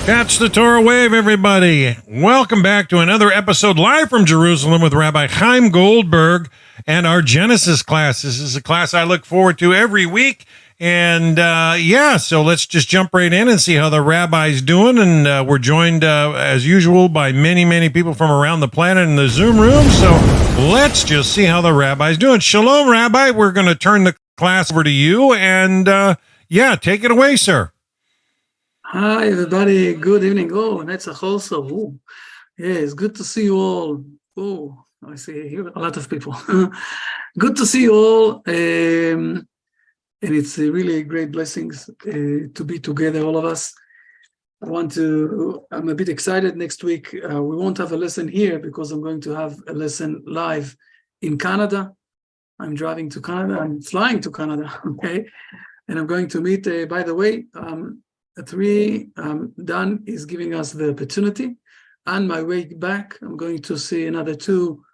Catch the Torah wave, everybody. Welcome back to another episode live from Jerusalem with Rabbi Chaim Goldberg and our Genesis class. This is a class I look forward to every week. And so let's just jump right in and see how the rabbi's doing. And we're joined, as usual, by many, many people from around the planet in the Zoom room. So let's just see how the rabbi's doing. Shalom, Rabbi. We're going to turn the class over to you. And take it away, sir. Hi, everybody. Good evening. Oh, Netzach also. Oh, yeah, it's good to see you all. Oh, I see here a lot of people. Good to see you all. And it's really great blessings to be together, all of us. I'm a bit excited. Next week, we won't have a lesson here because I'm going to have a lesson live in Canada. I'm driving to Canada. I'm flying to Canada, okay? And I'm going to meet, by the way, Dan is giving us the opportunity. On my way back, I'm going to see another two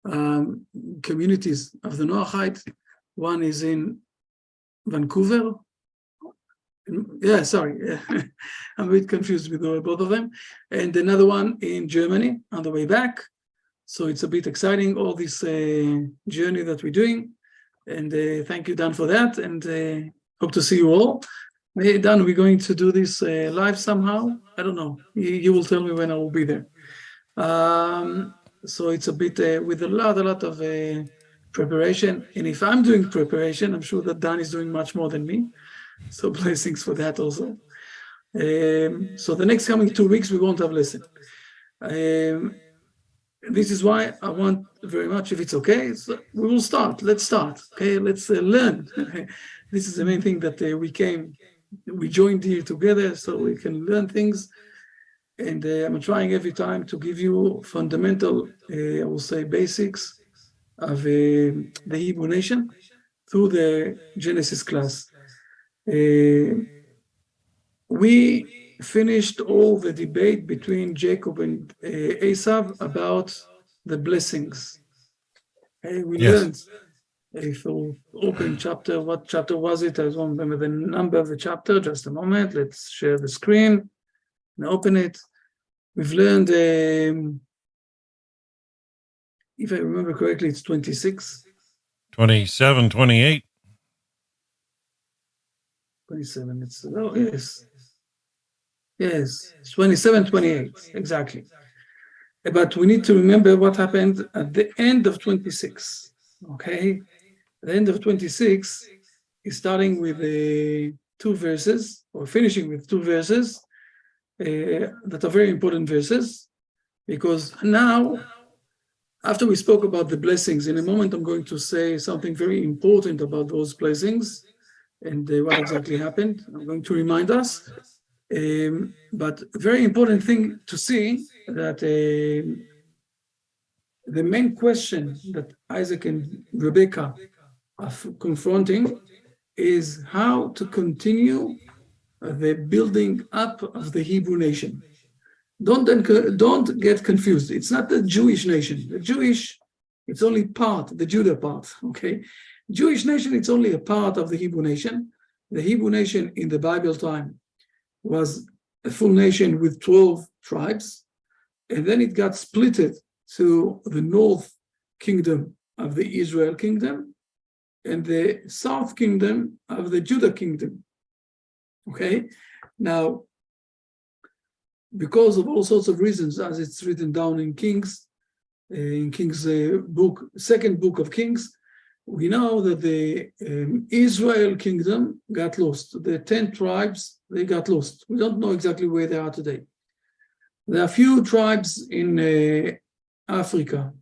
communities of the Noahide. One is in Vancouver. Yeah, sorry. I'm a bit confused with both of them. And another one in Germany on the way back. So it's a bit exciting, all this journey that we're doing. And thank you, Dan, for that. And hope to see you all. Hey, Dan, we're going to do this live somehow. I don't know. You will tell me when I will be there. So it's a bit with a lot of preparation. And if I'm doing preparation, I'm sure that Dan is doing much more than me. So blessings for that also. So the next coming 2 weeks, we won't have lesson. This is why I want very much, if it's okay, we will start. Let's start. Okay, let's learn. This is the main thing that we joined here together so we can learn things. And I'm trying every time to give you fundamental, I will say, basics of the Hebrew nation through the Genesis class. We finished all the debate between Jacob and Esau about the blessings. We learned. If we'll open chapter, what chapter was it? I don't remember the number of the chapter. Just a moment. Let's share the screen and open it. We've learned, if I remember correctly, it's 26. 27, 28. 27. Yes, it's 27, 28. Exactly. But we need to remember what happened at the end of 26. Okay. The end of 26 is starting with two verses, or finishing with two verses that are very important verses, because now, after we spoke about the blessings, in a moment I'm going to say something very important about those blessings and what exactly happened. I'm going to remind us, but a very important thing to see that the main question that Isaac and Rebecca are confronting is how to continue the building up of the Hebrew nation. Don't get confused. It's not the Jewish nation. The Jewish, it's only part, the Judah part, okay? Jewish nation, it's only a part of the Hebrew nation. The Hebrew nation in the Bible time was a full nation with 12 tribes, and then it got splitted to the north kingdom of the Israel kingdom and the south kingdom of the Judah kingdom. Okay, now, because of all sorts of reasons, as it's written down in Kings book, second book of Kings, we know that the Israel kingdom got lost. The 10 tribes, they got lost. We don't know exactly where they are today. There are few tribes in Africa,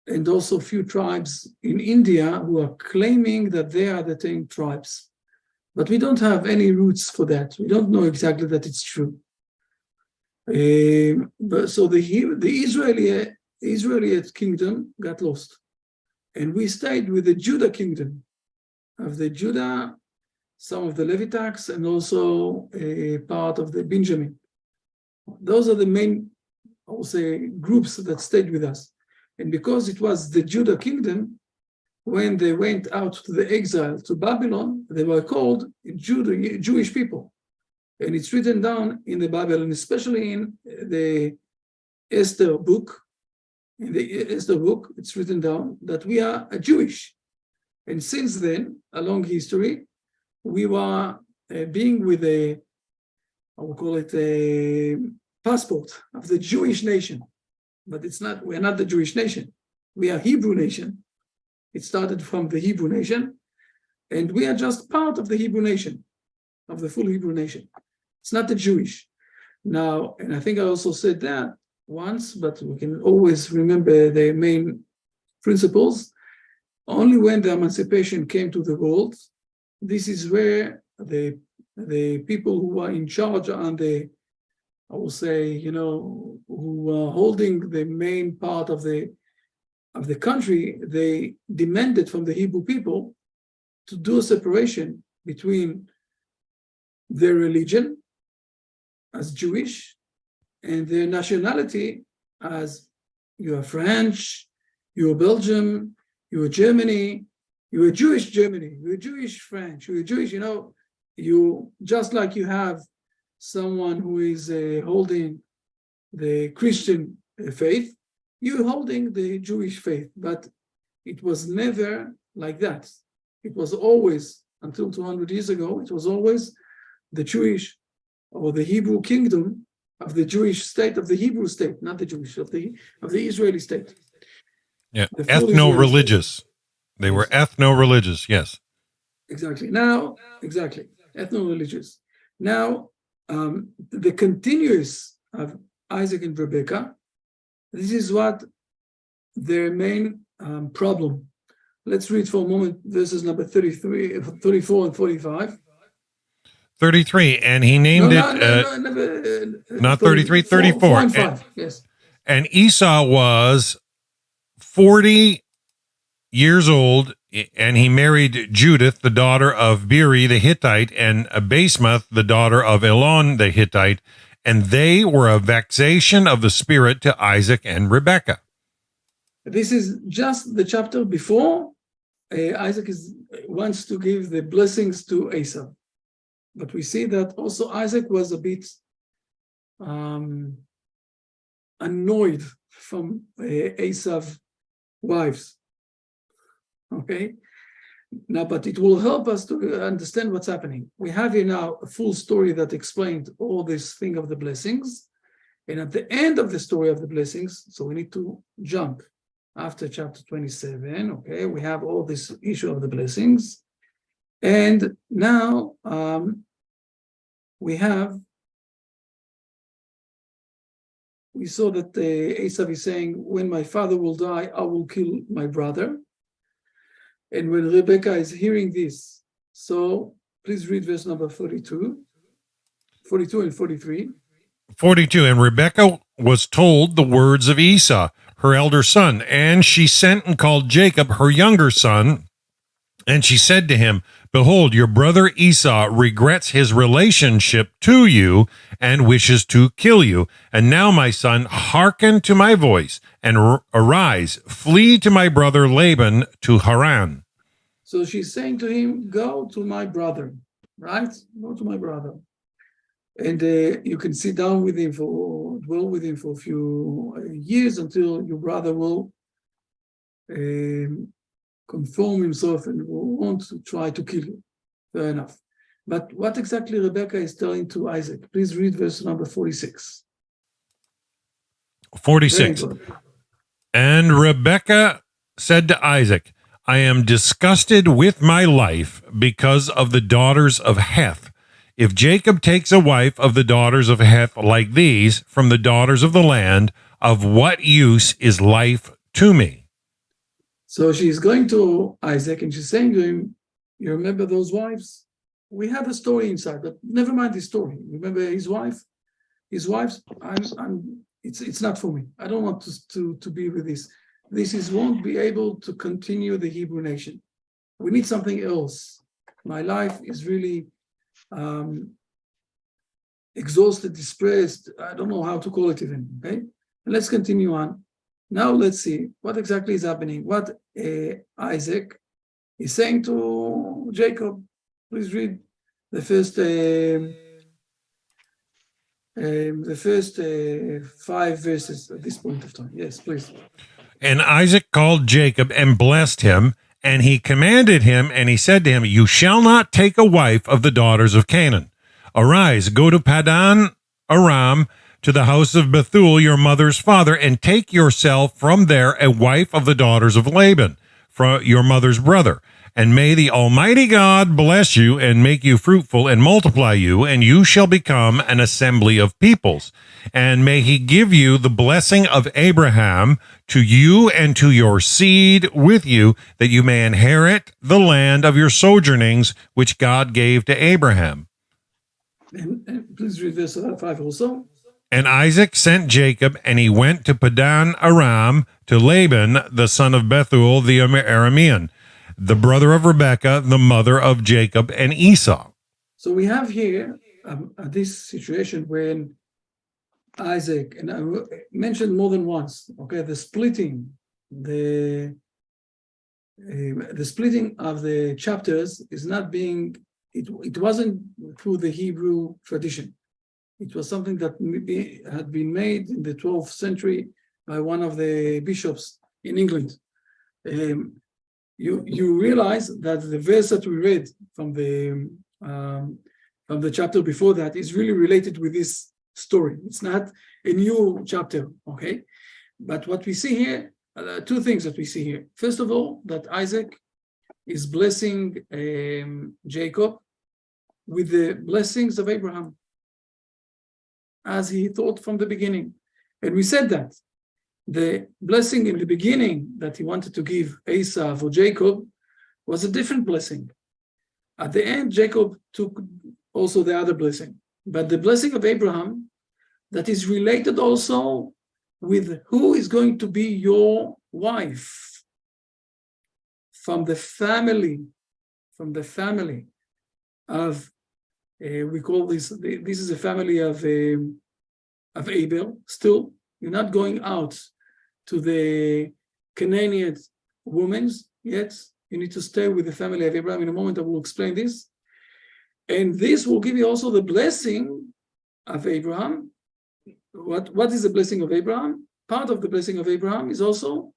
and also a few tribes in India who are claiming that they are the 10 tribes. But we don't have any roots for that. We don't know exactly that it's true. So the Israelite kingdom got lost. And we stayed with the Judah kingdom. Of the Judah, some of the Levitics, and also a part of the Benjamin. Those are the main, I will say, groups that stayed with us. And because it was the Judah kingdom, when they went out to the exile to Babylon, they were called Jewish people. And it's written down in the Bible, and especially in the Esther book. In the Esther book, it's written down that we are Jewish. And since then, along history, we were being with I will call it a passport of the Jewish nation. But we're not the Jewish nation. We are Hebrew nation. It started from the Hebrew nation, and we are just part of the Hebrew nation, of the full Hebrew nation. It's not the Jewish. Now, and I think I also said that once, but we can always remember the main principles. Only when the emancipation came to the world, this is where the people who are in charge and I will say, who are holding the main part of the country, they demanded from the Hebrew people to do a separation between their religion as Jewish and their nationality as you are French, you are Belgium, you are Germany, you are Jewish Germany, you are Jewish French, you are Jewish, you just like you have someone who is holding the Christian faith, you're holding the Jewish faith, but it was never like that. It was always, until 200 years ago, it was always the Jewish or the Hebrew kingdom of the Jewish state, of the Hebrew state, not the Jewish, of the Israeli state. Yeah, ethno-religious. They were ethno-religious, yes. Exactly. Ethno-religious. Now, the continuous of Isaac and Rebekah, this is what their main problem. Let's read for a moment verses number 34 and 45. 33, and he named not 33, 34. 4 and 5, yes. And Esau was 40 years old, and he married Judith, the daughter of Beeri the Hittite, and Basemath, the daughter of Elon the Hittite, and they were a vexation of the spirit to Isaac and Rebekah. This is just the chapter before Isaac wants to give the blessings to Esau. But we see that also Isaac was a bit annoyed from Esau's wives. Okay? Now, but it will help us to understand what's happening. We have here now a full story that explained all this thing of the blessings. And at the end of the story of the blessings, so we need to jump after chapter 27, okay? We have all this issue of the blessings. And now we saw that Esau is saying, when my father will die, I will kill my brother. And when Rebekah is hearing this, so please read verse number 42 and 43. 42, and Rebekah was told the words of Esau, her elder son, and she sent and called Jacob, her younger son, and she said to him, behold, your brother Esau regrets his relationship to you and wishes to kill you. And now, my son, hearken to my voice and arise, flee to my brother Laban to Haran. So she's saying to him, go to my brother, right? Go to my brother. And you can sit down with him dwell with him for a few years until your brother will conform himself and will want to try to kill you. Fair enough. But what exactly Rebekah is telling to Isaac? Please read verse number 46. 46. And Rebekah said to Isaac, I am disgusted with my life because of the daughters of Heth. If Jacob takes a wife of the daughters of Heth like these from the daughters of the land, of what use is life to me? So she's going to Isaac and she's saying to him, you remember those wives? We have a story inside, but never mind the story. Remember his wife? His wives, it's not for me. I don't want to be with this. This won't be able to continue the Hebrew nation. We need something else. My life is really exhausted, depressed. I don't know how to call it even. Okay, and let's continue on. Now let's see what exactly is happening. What Isaac is saying to Jacob. Please read the first the first 5 verses at this point of time. Yes, please. And Isaac called Jacob and blessed him, and he commanded him, and he said to him, "You shall not take a wife of the daughters of Canaan. Arise, go to Padan Aram, to the house of Bethuel, your mother's father, and take yourself from there a wife of the daughters of Laban, from your mother's brother. And may the Almighty God bless you and make you fruitful and multiply you, and you shall become an assembly of peoples. And may he give you the blessing of Abraham to you and to your seed with you, that you may inherit the land of your sojournings, which God gave to Abraham." And please read verse 5 also. And Isaac sent Jacob, and he went to Padan Aram to Laban, the son of Bethuel the Aramean, the brother of Rebekah, the mother of Jacob and Esau. So we have here this situation when Isaac, and I mentioned more than once, okay, the splitting of the chapters is not being, it wasn't through the Hebrew tradition. It was something that had been made in the 12th century by one of the bishops in England. You realize that the verse that we read from the chapter before that is really related with this story. It's not a new chapter, okay? But what we see here, 2 things that we see here. First of all, that Isaac is blessing Jacob with the blessings of Abraham, as he thought from the beginning. And we said that the blessing in the beginning that he wanted to give Esau for Jacob was a different blessing. At the end, Jacob took also the other blessing. But the blessing of Abraham, that is related also with who is going to be your wife from the family of, we call this is a family of Abel. Still, you're not going out to the Canaanian women yet. You need to stay with the family of Abraham. In a moment, I will explain this. And this will give you also the blessing of Abraham. What is the blessing of Abraham? Part of the blessing of Abraham is also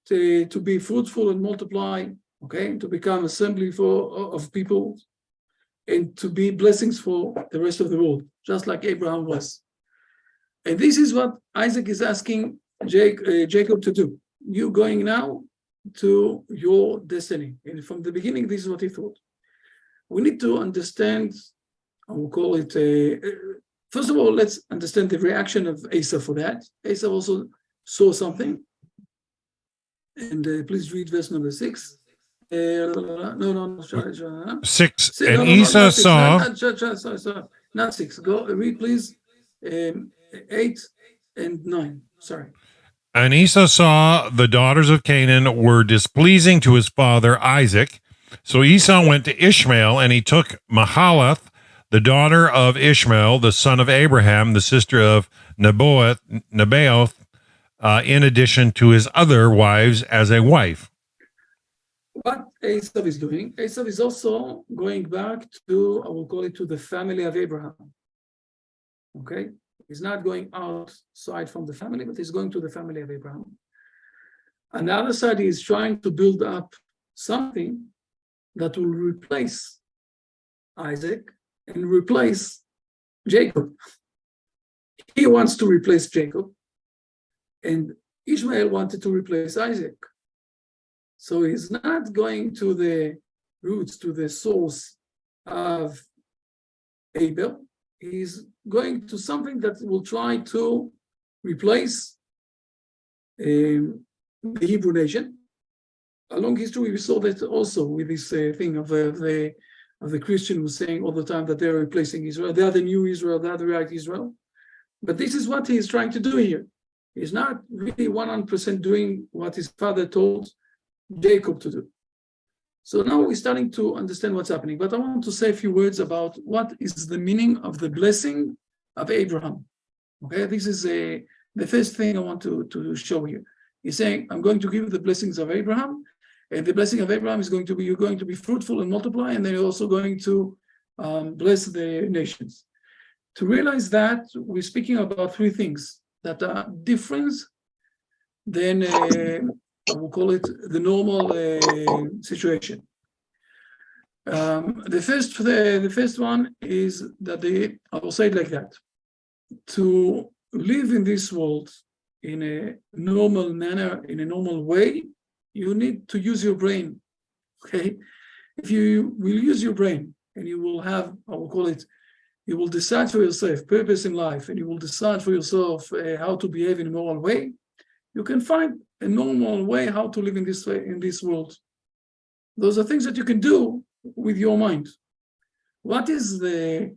to be fruitful and multiply, okay, to become assembly of people, and to be blessings for the rest of the world, just like Abraham was. And this is what Isaac is asking Jacob to do. You're going now to your destiny. And from the beginning, this is what he thought. We need to understand, I will call it, first of all, let's understand the reaction of Esau for that. Esau also saw something. And please read verse number 6. Sorry. 6. And Esau saw. Not 6. Go read, please. 8 and 9. Sorry. And Esau saw the daughters of Canaan were displeasing to his father Isaac. So Esau went to Ishmael, and he took Mahalath, the daughter of Ishmael, the son of Abraham, the sister of Nebaioth, in addition to his other wives as a wife. What Esau is doing, Esau is also going back to, I will call it, to the family of Abraham. Okay? He's not going outside from the family, but he's going to the family of Abraham. On the other side, he is trying to build up something that will replace Isaac and replace Jacob. He wants to replace Jacob, and Ishmael wanted to replace Isaac. So he's not going to the roots, to the source of Abel. He's going to something that will try to replace the Hebrew nation. Along history, we saw that also with this thing of the Christian who's saying all the time that they're replacing Israel. They are the new Israel, they are the right Israel. But this is what he's trying to do here. He's not really 100% doing what his father told Jacob to do. So now we're starting to understand what's happening. But I want to say a few words about what is the meaning of the blessing of Abraham. Okay, this is the first thing I want to show you. He's saying, I'm going to give you the blessings of Abraham. And the blessing of Abraham is going to be, you're going to be fruitful and multiply, and then you're also going to bless the nations. to realize that we're speaking about three things that are different than, I will call it the normal situation. The first one is that I will say it like that. To live in this world in a normal manner, in a normal way, you need to use your brain. Okay, if you will use your brain and you will have, I will call it, you will decide for yourself purpose in life, and you will decide for yourself how to behave in a normal way, you can find a normal way how to live in this way, in this world. Those are things that you can do with your mind. What is the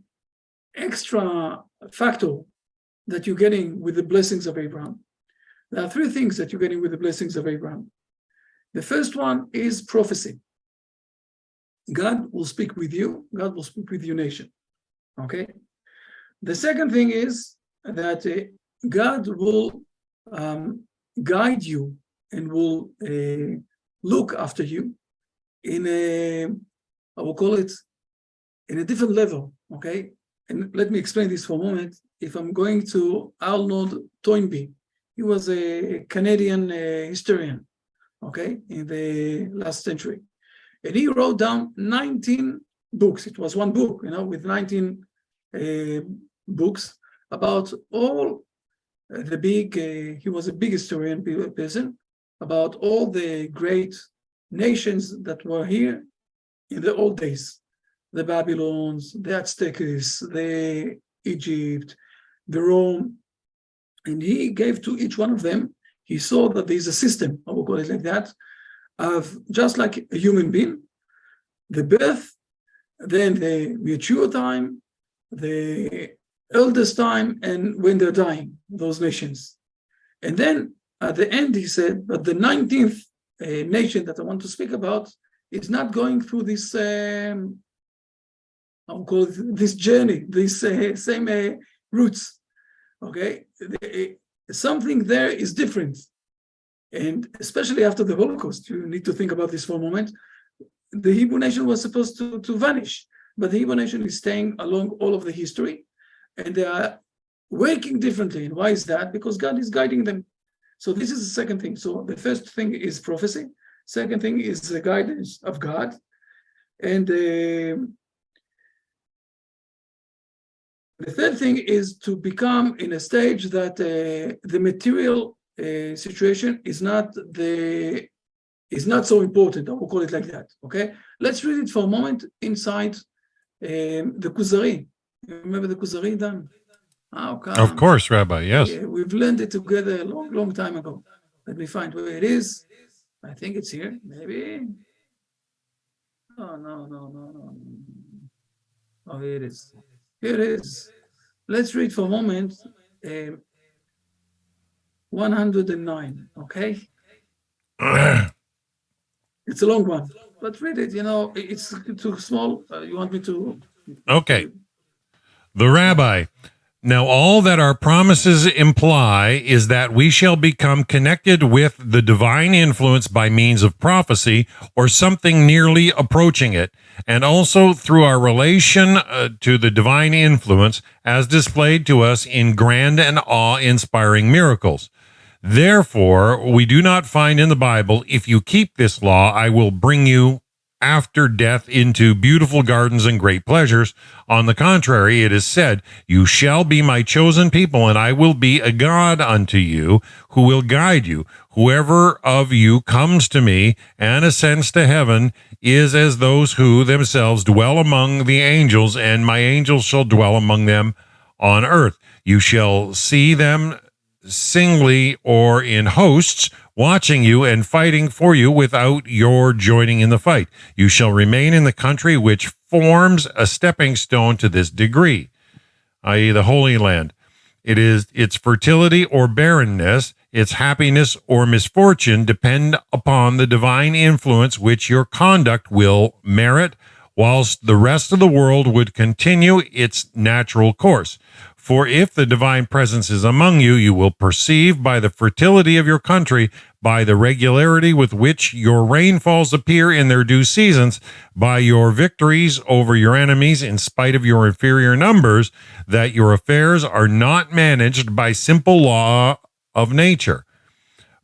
extra factor that you're getting with the blessings of Abraham? There are three things that you're getting with the blessings of Abraham. The first one is prophecy. God will speak with you. God will speak with your nation. Okay. The second thing is that God will guide you and will look after you in a, I will call it, in a different level. Okay. And let me explain this for a moment. If I'm going to Arnold Toynbee, he was a Canadian historian, okay, in the last century. And he wrote down 19 books. It was one book, with 19 books about all the big, he was a big historian person, about all the great nations that were here in the old days. The Babylons, the Aztecs, the Egypt, the Rome. And he gave to each one of them, he saw that there's a system, I will call it like that, of just like a human being, the birth, then the mature time, the eldest time, and when they're dying, those nations. And then at the end, he said, but the 19th nation that I want to speak about is not going through this, I'll call it this journey, this same roots. Okay, something there is different. And especially after the Holocaust, you need to think about this for a moment. The Hebrew nation was supposed to vanish, but the Hebrew nation is staying along all of the history, and they are working differently. And why is that? Because God is guiding them. So this is the second thing. So the first thing is prophecy. Second thing is the guidance of God. And the third thing is to become in a stage that the material situation is not so important. I will call it like that. Okay, let's read it for a moment inside the Kuzari. Remember the Kuzari, Dan? Okay. Of course, Rabbi. Yes. Yeah, we've learned it together a long time ago. Let me find where it is. I think it's here. Maybe. Oh no. Oh, here it is. Here it is. Let's read for a moment 109, okay? It's a long one, but read it, it's too small. You want me to? Okay. The Rabbi. Now, all that our promises imply is that we shall become connected with the divine influence by means of prophecy or something nearly approaching it, and also through our relation to the divine influence as displayed to us in grand and awe-inspiring miracles. Therefore, we do not find in the Bible, if you keep this law, I will bring you after death into beautiful gardens and great pleasures. On the contrary, it is said, you shall be my chosen people, and I will be a God unto you, who will guide you. Whoever of you comes to me and ascends to heaven is as those who themselves dwell among the angels, and my angels shall dwell among them on earth. You shall see them singly or in hosts, watching you and fighting for you without your joining in the fight. You shall remain in the country which forms a stepping stone to this degree, i.e. the Holy Land. It is its fertility or barrenness, its happiness or misfortune depend upon the divine influence which your conduct will merit, whilst the rest of the world would continue its natural course. For if the divine presence is among you, you will perceive by the fertility of your country, by the regularity with which your rainfalls appear in their due seasons, by your victories over your enemies in spite of your inferior numbers, that your affairs are not managed by simple law of nature,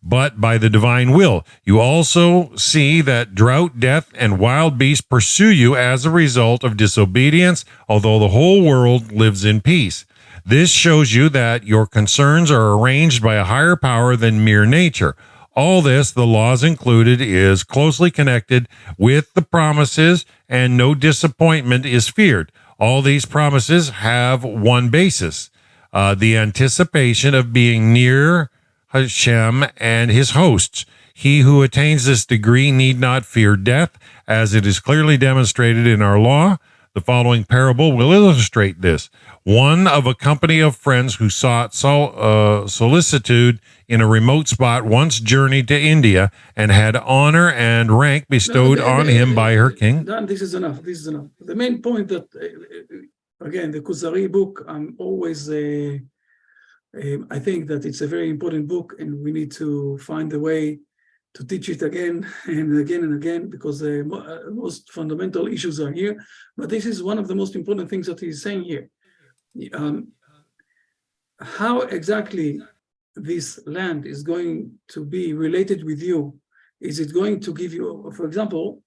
but by the divine will. You also see that drought, death, and wild beasts pursue you as a result of disobedience, although the whole world lives in peace. This shows you that your concerns are arranged by a higher power than mere nature. All this, the laws included, is closely connected with the promises, and no disappointment is feared. All these promises have one basis, the anticipation of being near Hashem and his hosts. He who attains this degree need not fear death, as it is clearly demonstrated in our law. The following parable will illustrate this. One of a company of friends who sought solicitude in a remote spot once journeyed to India and had honor and rank bestowed on him by her king. Dan, this is enough. This is enough. The main point that, again, the Kuzari book, I'm always, I think that it's a very important book, and we need to find a way to teach it again and again and again, because the most fundamental issues are here. But this is one of the most important things that he's saying here. How exactly this land is going to be related with you? Is it going to give you, for example,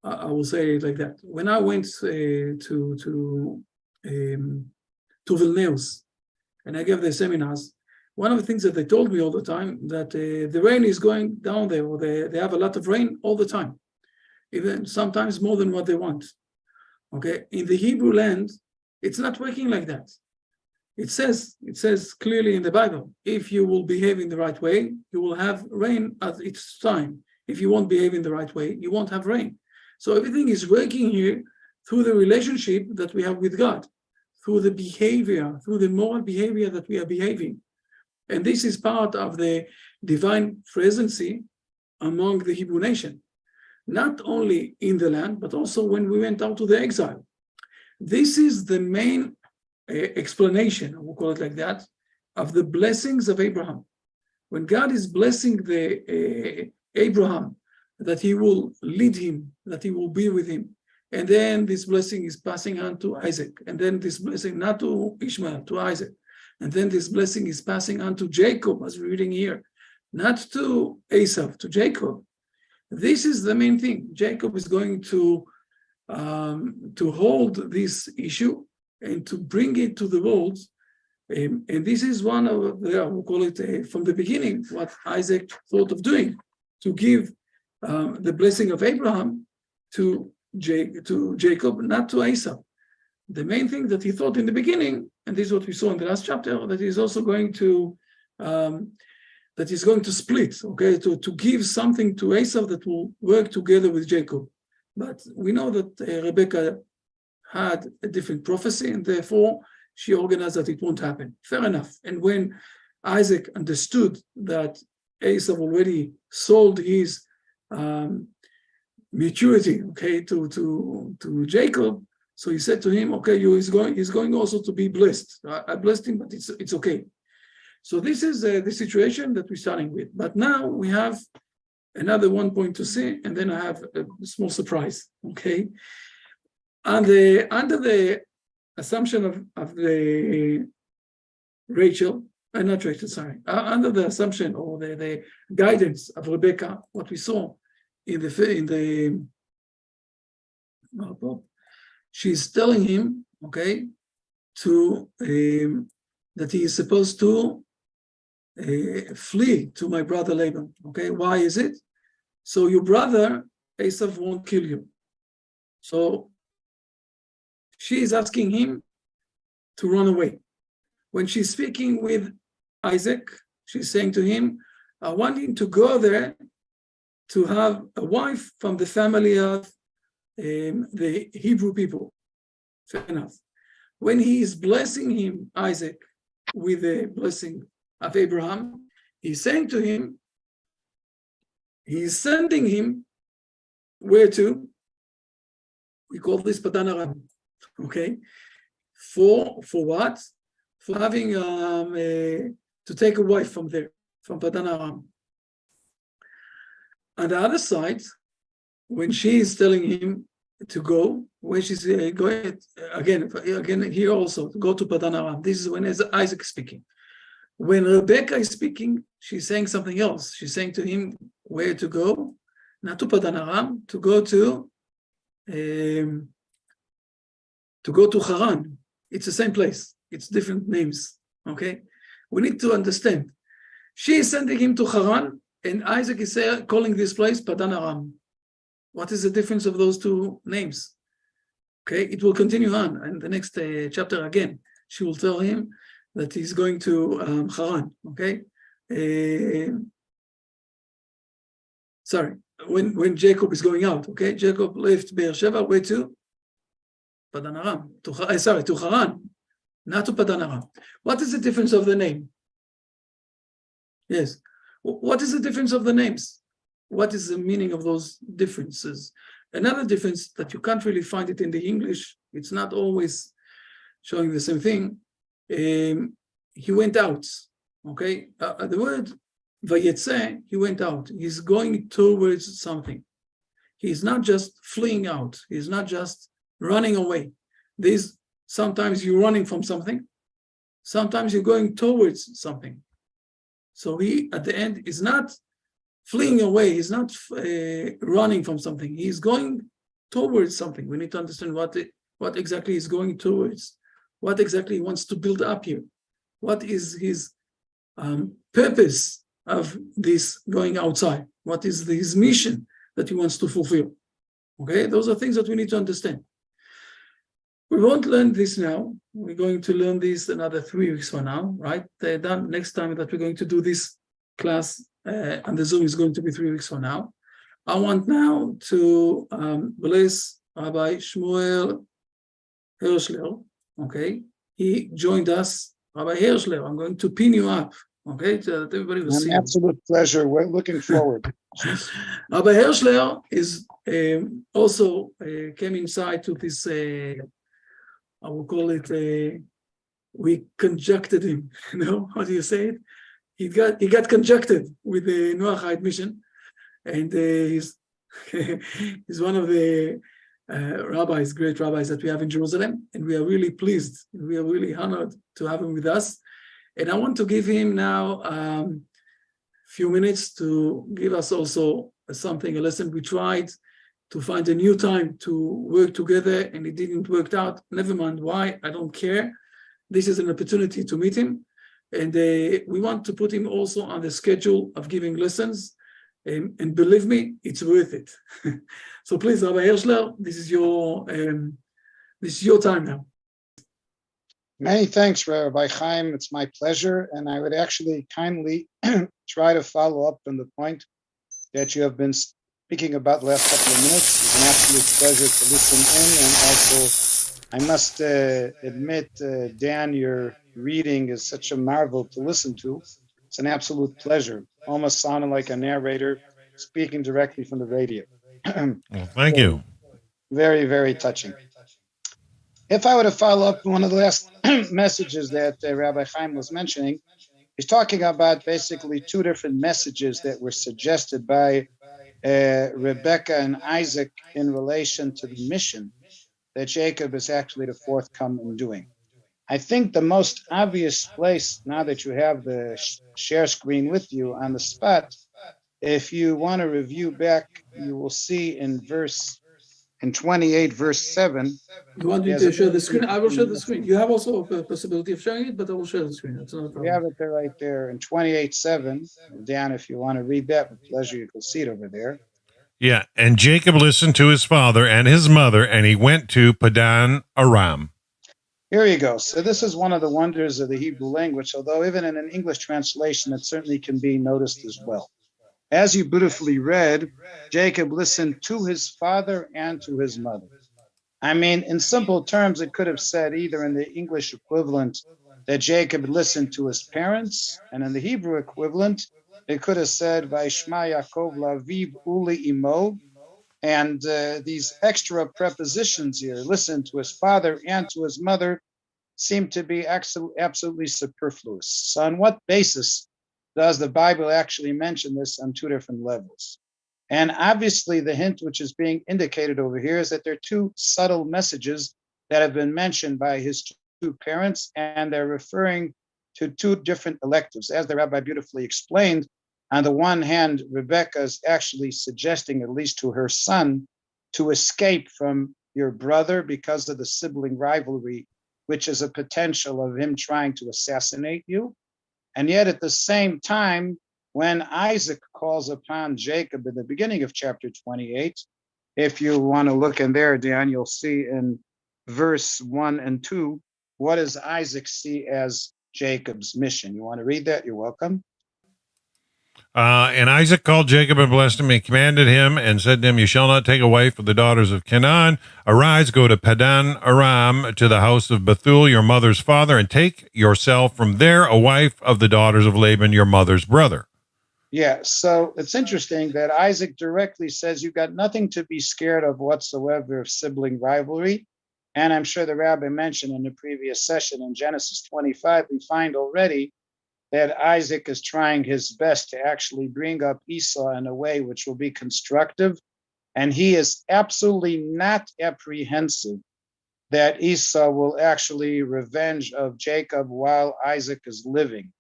I will say it like that. When I went to Vilnius and I gave the seminars, one of the things that they told me all the time, that the rain is going down there, or they have a lot of rain all the time, even sometimes more than what they want. Okay, in the Hebrew land, it's not working like that. It says clearly in the Bible, if you will behave in the right way, you will have rain at its time. If you won't behave in the right way, you won't have rain. So everything is working here through the relationship that we have with God, through the behavior, through the moral behavior that we are behaving. And this is part of the divine presence among the Hebrew nation, not only in the land, but also when we went out to the exile. This is the main explanation, we'll call it like that, of the blessings of Abraham. When God is blessing the Abraham, that he will lead him, that he will be with him, and then this blessing is passing on to Isaac, and then this blessing not to Ishmael, to Isaac, and then this blessing is passing on to Jacob, as we're reading here, not to Esau, to Jacob. This is the main thing. Jacob is going to hold this issue and to bring it to the world. And this is one of the, we'll call it from the beginning, what Isaac thought of doing, to give the blessing of Abraham to Jacob, not to Esau. The main thing that he thought in the beginning, and this is what we saw in the last chapter, that he's also going to split, okay, to give something to Esau that will work together with Jacob. But we know that Rebecca had a different prophecy, and therefore she organized that it won't happen. Fair enough. And when Isaac understood that Esau already sold his maturity, okay, to Jacob, so he said to him, okay, he's going also to be blessed. I blessed him, but it's okay. So this is the situation that we're starting with. But now we have another one point to see, and then I have a small surprise, okay? Under the assumption of the under the assumption or the guidance of Rebecca, what we saw in the she's telling him, okay, that he is supposed to flee to my brother Laban. Okay, why is it? So your brother Esau won't kill you. So she is asking him to run away. When she's speaking with Isaac, she's saying to him, I want him to go there to have a wife from the family of the Hebrew people. Fair enough. When he is blessing him, Isaac, with the blessing of Abraham, he's saying to him, he's sending him where to? We call this Padan Aram. Okay, for what? For having to take a wife from there, from Padan Aram. On the other side, when she is telling him to go, when she's going again here also to go to Padan Aram. This is when Isaac is speaking. When Rebecca is speaking, she's saying something else. She's saying to him where to go, not to Padan Aram, to go to Haran. It's the same place. It's different names. Okay, we need to understand. She is sending him to Haran, and Isaac is calling this place Padan Aram. What is the difference of those two names? Okay, it will continue on in the next chapter again. She will tell him that he's going to Haran. Okay, sorry, when Jacob is going out. Okay, Jacob left Beersheba, where to? Padan Aram. To Haran, not to Padan Aram. What is the difference of the name? Yes, what is the difference of the names? What is the meaning of those differences? Another difference that you can't really find it in the English, it's not always showing the same thing. He went out, okay? The word Vayetze, he went out. He's going towards something. He's not just fleeing out. He's not just running away. Sometimes you're running from something. Sometimes you're going towards something. So he, at the end, is not fleeing away. He's not running from something. He's going towards something. We need to understand what exactly he's going towards. What exactly he wants to build up here. What is his purpose of this going outside? What is his mission that he wants to fulfill? Okay, those are things that we need to understand. We won't learn this now. We're going to learn this another 3 weeks from now, right? Next time that we're going to do this class and the Zoom is going to be 3 weeks from now. I want now to bless Rabbi Shmuel Hirschler. Okay, he joined us. Rabbi Hirschler, I'm going to pin you up. Okay, so that everybody will see. An absolute pleasure. We're looking forward. Rabbi Hirschler is also came inside to this. I will call it. We conjuncted him. You know, how do you say it? He got conjuncted with the Noahide mission, and he's one of the great rabbis that we have in Jerusalem, and we are really pleased. We are really honored to have him with us. And I want to give him now a few minutes to give us also a lesson. We tried to find a new time to work together, and it didn't work out. Never mind why, I don't care. This is an opportunity to meet him. And we want to put him also on the schedule of giving lessons. And believe me, it's worth it. So please, Rabbi Hirschler, this is your time now. Many thanks, Rabbi Chaim. It's my pleasure. And I would actually kindly try to follow up on the point that you have been speaking about the last couple of minutes. It's an absolute pleasure to listen in. And also, I must admit, Dan, your reading is such a marvel to listen to. It's an absolute pleasure. Almost sounding like a narrator speaking directly from the radio. Well, thank you. Very, very touching. If I were to follow up one of the last messages that Rabbi Chaim was mentioning, he's talking about basically two different messages that were suggested by Rebecca and Isaac in relation to the mission that Jacob is actually to forthcome in doing. I think the most obvious place, now that you have the share screen with you on the spot, if you want to review back, you will see in 28, verse 7. You want me to share the screen? I will share the screen. You have also a possibility of sharing it, but I will share the screen. That's not a problem. We have it there right there in 28:7. Dan, if you want to read that with pleasure, you can see it over there. Yeah, and Jacob listened to his father and his mother, and he went to Padan Aram. Here you go. So this is one of the wonders of the Hebrew language, although even in an English translation, it certainly can be noticed as well. As you beautifully read, Jacob listened to his father and to his mother. I mean, in simple terms, it could have said either in the English equivalent that Jacob listened to his parents, and in the Hebrew equivalent, it could have said, Vaishma Yaakov laviv uli imo, and these extra prepositions here, listen to his father and to his mother, seem to be absolutely superfluous. So on what basis does the Bible actually mention this on two different levels? And obviously, the hint which is being indicated over here is that there are two subtle messages that have been mentioned by his two parents, and they're referring to two different electives. As the rabbi beautifully explained, on the one hand, Rebecca is actually suggesting, at least to her son, to escape from your brother because of the sibling rivalry, which is a potential of him trying to assassinate you. And yet at the same time, when Isaac calls upon Jacob in the beginning of chapter 28, if you want to look in there, Dan, you'll see in verse 1 and 2, what does Isaac see as Jacob's mission? You want to read that? You're welcome. And Isaac called Jacob and blessed him. He commanded him and said to him, "You shall not take a wife of the daughters of Canaan. Arise, go to Padan Aram, to the house of Bethuel, your mother's father, and take yourself from there a wife of the daughters of Laban, your mother's brother." Yeah, so it's interesting that Isaac directly says you've got nothing to be scared of whatsoever of sibling rivalry. And I'm sure the rabbi mentioned in the previous session in Genesis 25, we find already that Isaac is trying his best to actually bring up Esau in a way which will be constructive. And he is absolutely not apprehensive that Esau will actually revenge of Jacob while Isaac is living.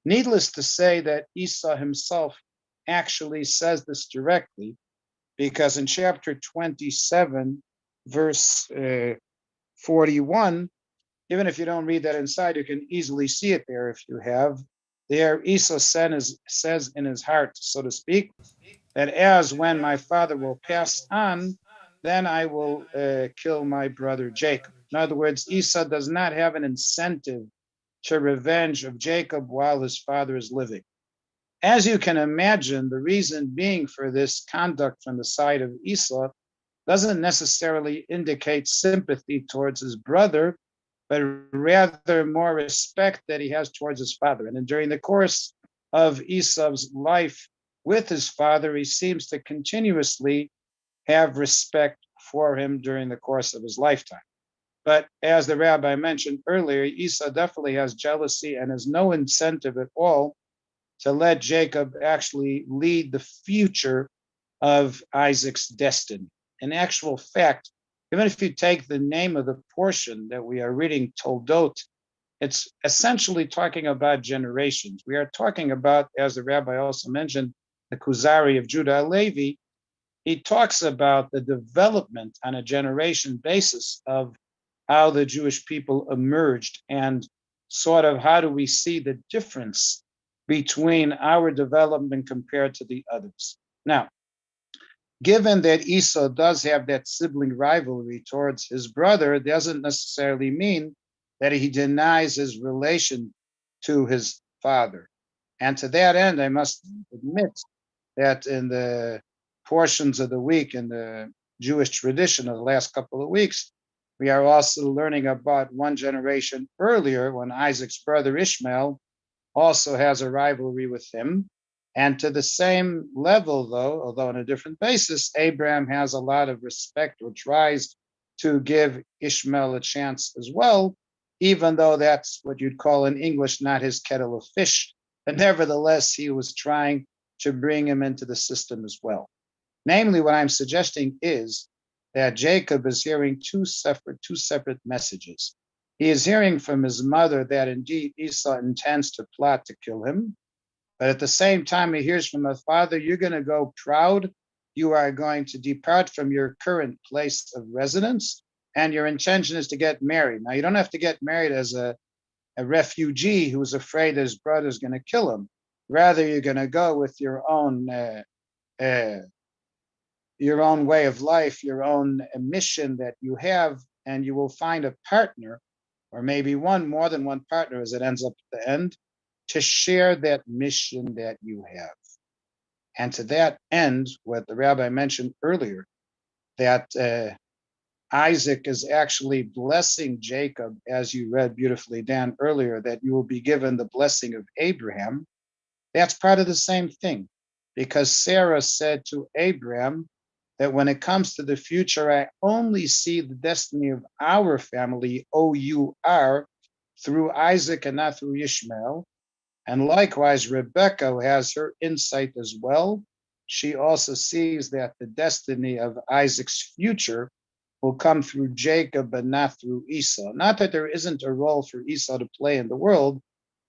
Needless to say that Esau himself actually says this directly, because in chapter 27, verse 41, even if you don't read that inside, you can easily see it there if you have. There, Esau says in his heart, so to speak, that as when my father will pass on, then I will kill my brother Jacob. In other words, Esau does not have an incentive to revenge of Jacob while his father is living. As you can imagine, the reason being for this conduct from the side of Esau doesn't necessarily indicate sympathy towards his brother, but rather more respect that he has towards his father. And during the course of Esau's life with his father, he seems to continuously have respect for him during the course of his lifetime. But as the rabbi mentioned earlier, Esau definitely has jealousy and has no incentive at all to let Jacob actually lead the future of Isaac's destiny. In actual fact, even if you take the name of the portion that we are reading, Toldot, it's essentially talking about generations. We are talking about, as the rabbi also mentioned, the Kuzari of Judah Levi. He talks about the development on a generation basis of how the Jewish people emerged and sort of how do we see the difference between our development compared to the others. Now, given that Esau does have that sibling rivalry towards his brother, it doesn't necessarily mean that he denies his relation to his father. And to that end, I must admit that in the portions of the week in the Jewish tradition of the last couple of weeks, we are also learning about one generation earlier when Isaac's brother Ishmael also has a rivalry with him. And to the same level, though, although on a different basis, Abraham has a lot of respect or tries to give Ishmael a chance as well, even though that's what you'd call in English not his kettle of fish. But nevertheless, he was trying to bring him into the system as well. Namely, what I'm suggesting is that Jacob is hearing two separate messages. He is hearing from his mother that indeed Esau intends to plot to kill him. But at the same time, he hears from his father, you're going to go proud. You are going to depart from your current place of residence, and your intention is to get married. Now, you don't have to get married as a refugee who's afraid his brother's going to kill him. Rather, you're going to go with your own way of life, your own mission that you have, and you will find a partner, or maybe more than one partner as it ends up at the end, to share that mission that you have. And to that end, what the rabbi mentioned earlier, that Isaac is actually blessing Jacob, as you read beautifully, Dan, earlier, that you will be given the blessing of Abraham. That's part of the same thing, because Sarah said to Abraham that when it comes to the future, I only see the destiny of our family, O-U-R, through Isaac and not through Ishmael. And likewise, Rebecca has her insight as well. she also sees that the destiny of Isaac's future will come through Jacob, but not through Esau. Not that there isn't a role for Esau to play in the world,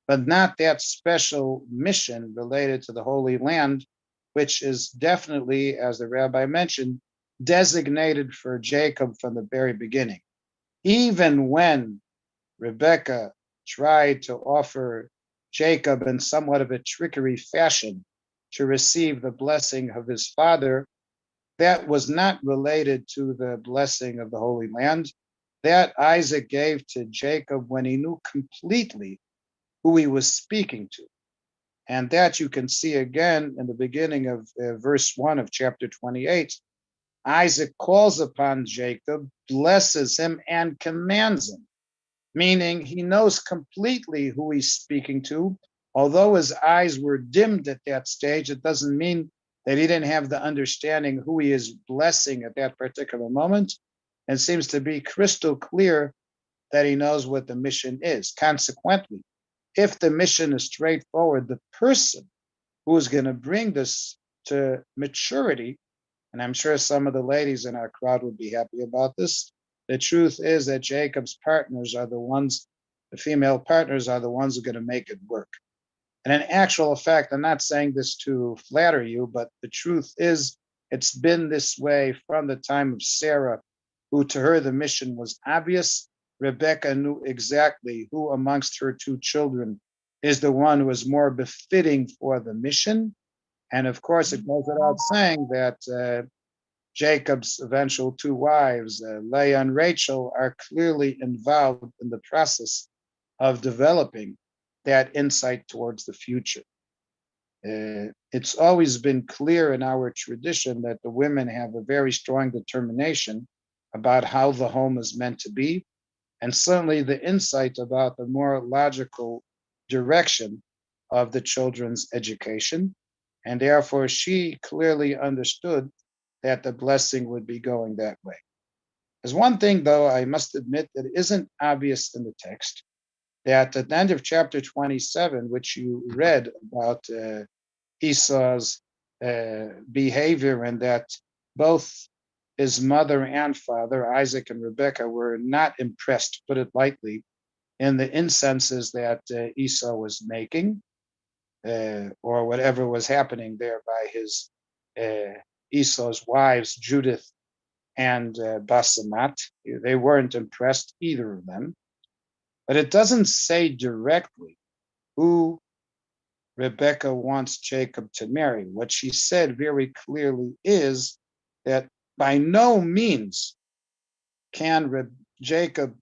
but not that special mission related to the Holy Land, which is definitely, as the rabbi mentioned, designated for Jacob from the very beginning. Even when Rebekah tried to offer Jacob in somewhat of a trickery fashion to receive the blessing of his father, that was not related to the blessing of the Holy Land. That Isaac gave to Jacob when he knew completely who he was speaking to. And that you can see again in the beginning of verse 1 of chapter 28. Isaac calls upon Jacob, blesses him, and commands him, meaning he knows completely who he's speaking to. Although his eyes were dimmed at that stage, it doesn't mean that he didn't have the understanding who he is blessing at that particular moment. And seems to be crystal clear that he knows what the mission is. Consequently, if the mission is straightforward, the person who is going to bring this to maturity, and I'm sure some of the ladies in our crowd would be happy about this, the truth is that Jacob's partners are the ones, the female partners are the ones who are going to make it work. And in actual fact, I'm not saying this to flatter you, but the truth is it's been this way from the time of Sarah, who to her the mission was obvious. Rebecca knew exactly who amongst her two children is the one who is more befitting for the mission. And of course, it goes without saying that Jacob's eventual two wives, Leah and Rachel, are clearly involved in the process of developing that insight towards the future. It's always been clear in our tradition that the women have a very strong determination about how the home is meant to be, and certainly the insight about the more logical direction of the children's education. And therefore, she clearly understood that the blessing would be going that way. There's one thing, though, I must admit that isn't obvious in the text, that at the end of chapter 27, which you read about Esau's behavior, and that both his mother and father, Isaac and Rebekah, were not impressed, to put it lightly, in the incenses that Esau was making, or whatever was happening there by his Esau's wives, Judith and Basemat. They weren't impressed, either of them. But it doesn't say directly who Rebecca wants Jacob to marry. What she said very clearly is that by no means can Jacob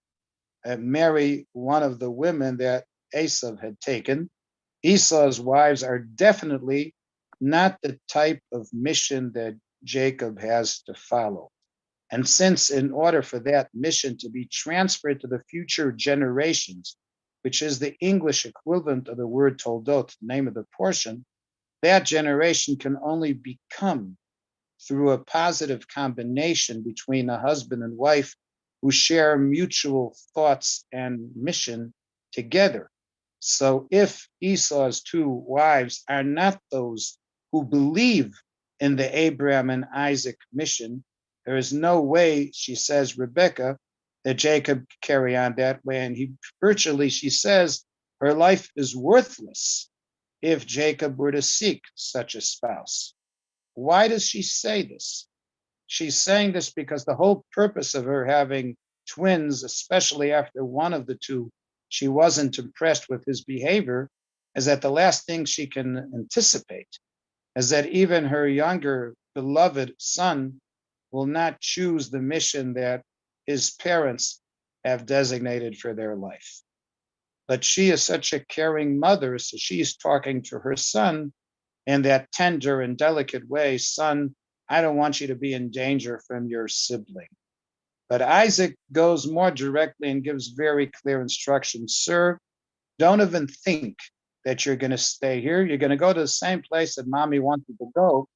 marry one of the women that Esau had taken. Esau's wives are definitely not the type of mission that Jacob has to follow. And since in order for that mission to be transferred to the future generations, which is the English equivalent of the word toldot, the name of the portion, that generation can only become through a positive combination between a husband and wife who share mutual thoughts and mission together. So if Esau's two wives are not those who believe in the Abraham and Isaac mission, there is no way, she says, Rebecca, that Jacob could carry on that way. And virtually, she says, her life is worthless if Jacob were to seek such a spouse. Why does she say this? She's saying this because the whole purpose of her having twins, especially after one of the two, she wasn't impressed with his behavior, is that the last thing she can anticipate is that even her younger beloved son will not choose the mission that his parents have designated for their life. But she is such a caring mother, so she's talking to her son in that tender and delicate way. Son, I don't want you to be in danger from your sibling. But Isaac goes more directly and gives very clear instructions. Sir, don't even think that you're going to stay here. You're going to go to the same place that mommy wanted to go,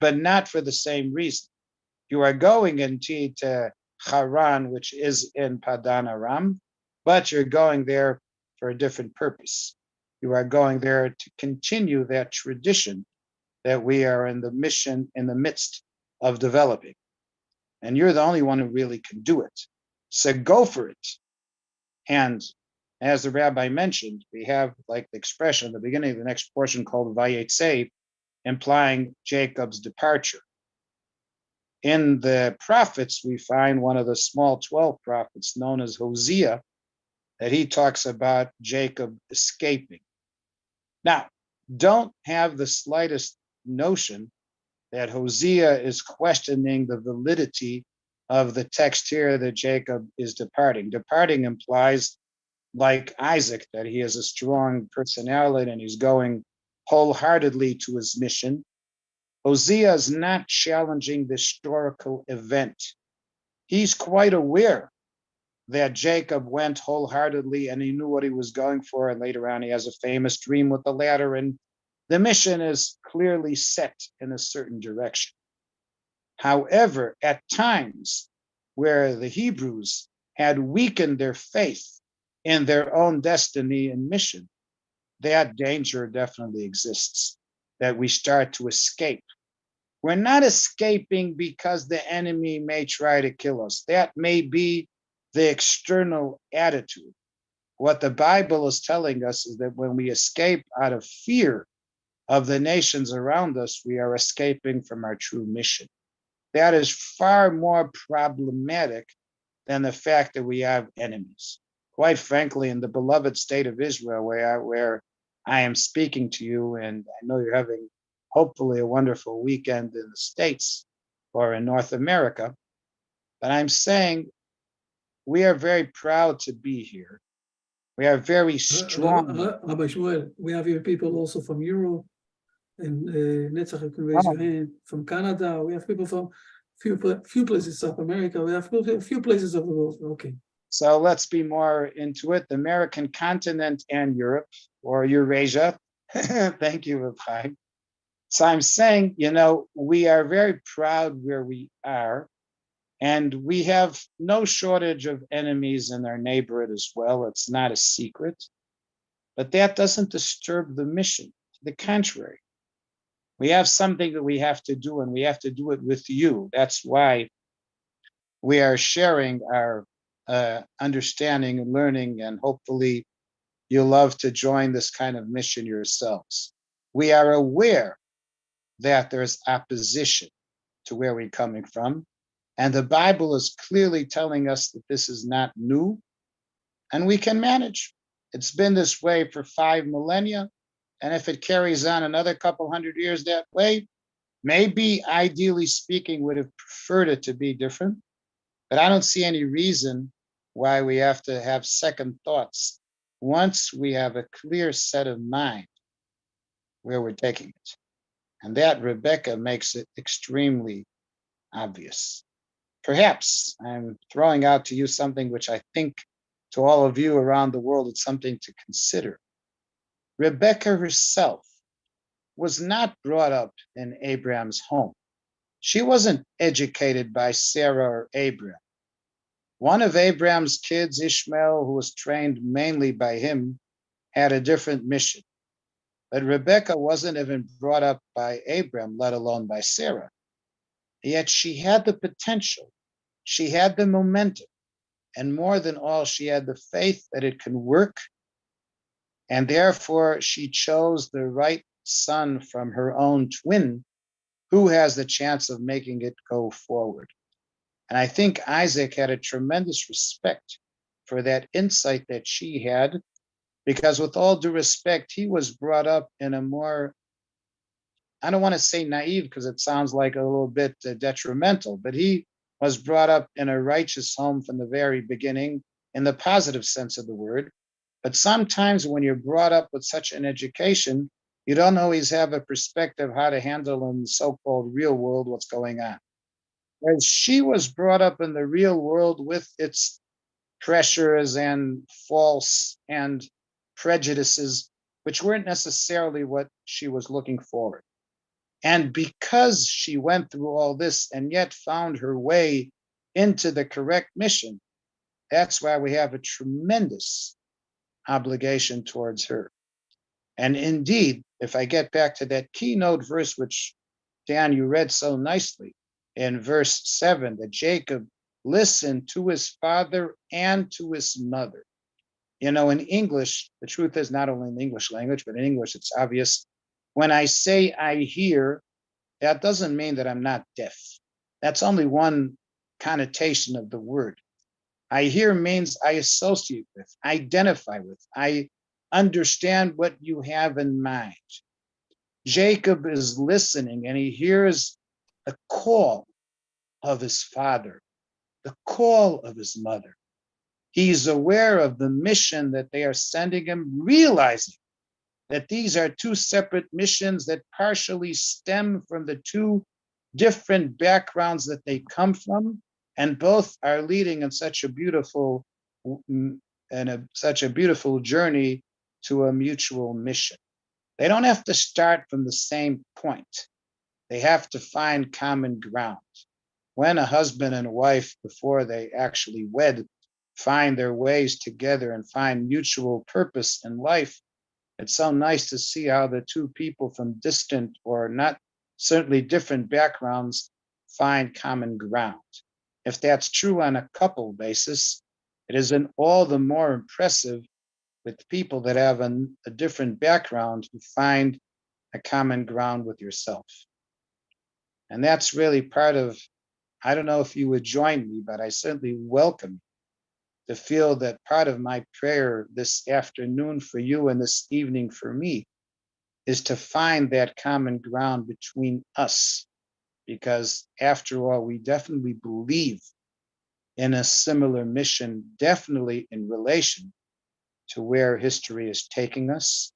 but not for the same reason. You are going indeed to Haran, which is in Padan Aram, but you're going there for a different purpose. You are going there to continue that tradition that we are in the mission in the midst of developing. And you're the only one who really can do it. So go for it. And as the rabbi mentioned, we have like the expression at the beginning of the next portion called Vayetze, implying Jacob's departure. In the prophets, we find one of the small 12 prophets known as Hosea, that he talks about Jacob escaping. Now, don't have the slightest notion that Hosea is questioning the validity of the text here that Jacob is departing. Departing implies, like Isaac, that he has a strong personality and he's going wholeheartedly to his mission. Hosea is not challenging the historical event. He's quite aware that Jacob went wholeheartedly and he knew what he was going for. And later on, he has a famous dream with the ladder, and the mission is clearly set in a certain direction. However, at times where the Hebrews had weakened their faith in their own destiny and mission, that danger definitely exists, that we start to escape. We're not escaping because the enemy may try to kill us. That may be the external attitude. What the Bible is telling us is that when we escape out of fear of the nations around us, we are escaping from our true mission. That is far more problematic than the fact that we have enemies. Quite frankly, in the beloved state of Israel, where I am speaking to you, and I know you're having hopefully a wonderful weekend in the States or in North America, but I'm saying we are very proud to be here. We are very strong. Rabbi Shmuel, we have here people also from Europe, and Netzach, you can raise your hand, from Canada. We have people from few places, South America. We have a few places of the world. Okay. So let's be more into it. The American continent and Europe, or Eurasia. Thank you, Rabbi Chaim. So I'm saying, we are very proud where we are, and we have no shortage of enemies in our neighborhood as well. It's not a secret, but that doesn't disturb the mission. To the contrary, we have something that we have to do, and we have to do it with you. That's why we are sharing our understanding and learning, and hopefully you'll love to join this kind of mission yourselves. We are aware that there's opposition to where we're coming from, and the Bible is clearly telling us that this is not new, and we can manage. It's been this way for 5 millennia, and if it carries on another couple hundred years that way, maybe, ideally speaking, would have preferred it to be different, but I don't see any reason why we have to have second thoughts once we have a clear set of mind where we're taking it. And that, Rebecca, makes it extremely obvious. Perhaps I'm throwing out to you something which I think to all of you around the world, it's something to consider. Rebecca herself was not brought up in Abraham's home. She wasn't educated by Sarah or Abraham. One of Abraham's kids, Ishmael, who was trained mainly by him, had a different mission. But Rebecca wasn't even brought up by Abraham, let alone by Sarah. Yet she had the potential, she had the momentum, and more than all, she had the faith that it can work, and therefore she chose the right son from her own twin, who has the chance of making it go forward. And I think Isaac had a tremendous respect for that insight that she had, because with all due respect, he was brought up in a more, I don't want to say naive because it sounds like a little bit detrimental, but he was brought up in a righteous home from the very beginning in the positive sense of the word. But sometimes when you're brought up with such an education, you don't always have a perspective how to handle in the so-called real world what's going on. Whereas she was brought up in the real world with its pressures and faults and prejudices, which weren't necessarily what she was looking for. And because she went through all this and yet found her way into the correct mission, that's why we have a tremendous obligation towards her. And indeed, if I get back to that keynote verse, which Dan, you read so nicely in verse 7, that Jacob listened to his father and to his mother. You know, in English, the truth is not only in the English language, but in English, it's obvious. When I say I hear, that doesn't mean that I'm not deaf. That's only one connotation of the word. I hear means I associate with, identify with, I understand what you have in mind. Jacob is listening and he hears the call of his father, the call of his mother. He's aware of the mission that they are sending him, realizing that these are two separate missions that partially stem from the two different backgrounds that they come from, and both are leading in such a beautiful journey to a mutual mission. They don't have to start from the same point. They have to find common ground. When a husband and wife, before they actually wed, find their ways together and find mutual purpose in life, it's so nice to see how the two people from distant or not certainly different backgrounds find common ground. If that's true on a couple basis, it is all the more impressive with people that have a different background who find a common ground with yourself. And that's really part of, I don't know if you would join me, but I certainly welcome to feel that part of my prayer this afternoon for you and this evening for me is to find that common ground between us. Because after all, we definitely believe in a similar mission, definitely in relation to where history is taking us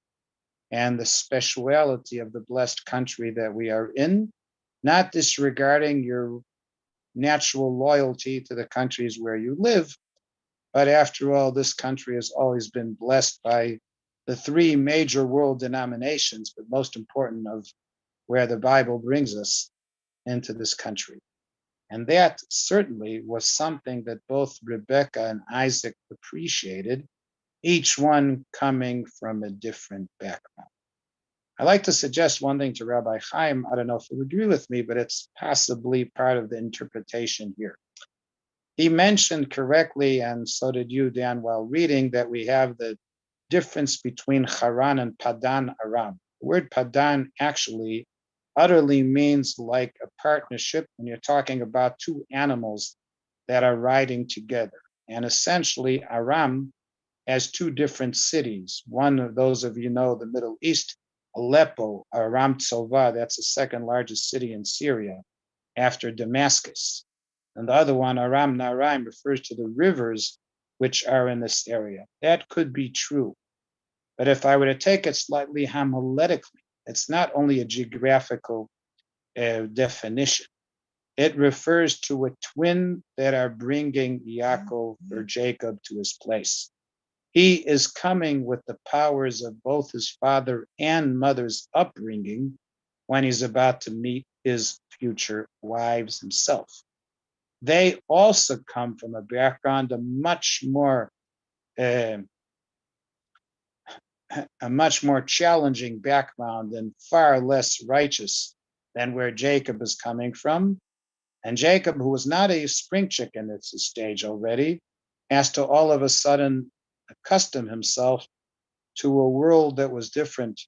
and the speciality of the blessed country that we are in, not disregarding your natural loyalty to the countries where you live. But after all, this country has always been blessed by the three major world denominations, but most important of where the Bible brings us into this country. And that certainly was something that both Rebecca and Isaac appreciated, each one coming from a different background. I like to suggest one thing to Rabbi Chaim. I don't know if he would agree with me, but it's possibly part of the interpretation here. He mentioned correctly, and so did you, Dan, while reading, that we have the difference between Haran and Padan Aram. The word Padan actually utterly means like a partnership when you're talking about two animals that are riding together. And essentially, Aram has two different cities. One of those of you know the Middle East, Aleppo, Aram Tzova, that's the second largest city in Syria after Damascus. And the other one, Aram Naraim, refers to the rivers which are in this area. That could be true. But if I were to take it slightly homiletically, it's not only a geographical definition. It refers to a twin that are bringing Yaakov or Jacob to his place. He is coming with the powers of both his father and mother's upbringing when he's about to meet his future wives himself. They also come from a background, a much more challenging background and far less righteous than where Jacob is coming from. And Jacob, who was not a spring chicken at this stage already, has to all of a sudden accustom himself to a world that was different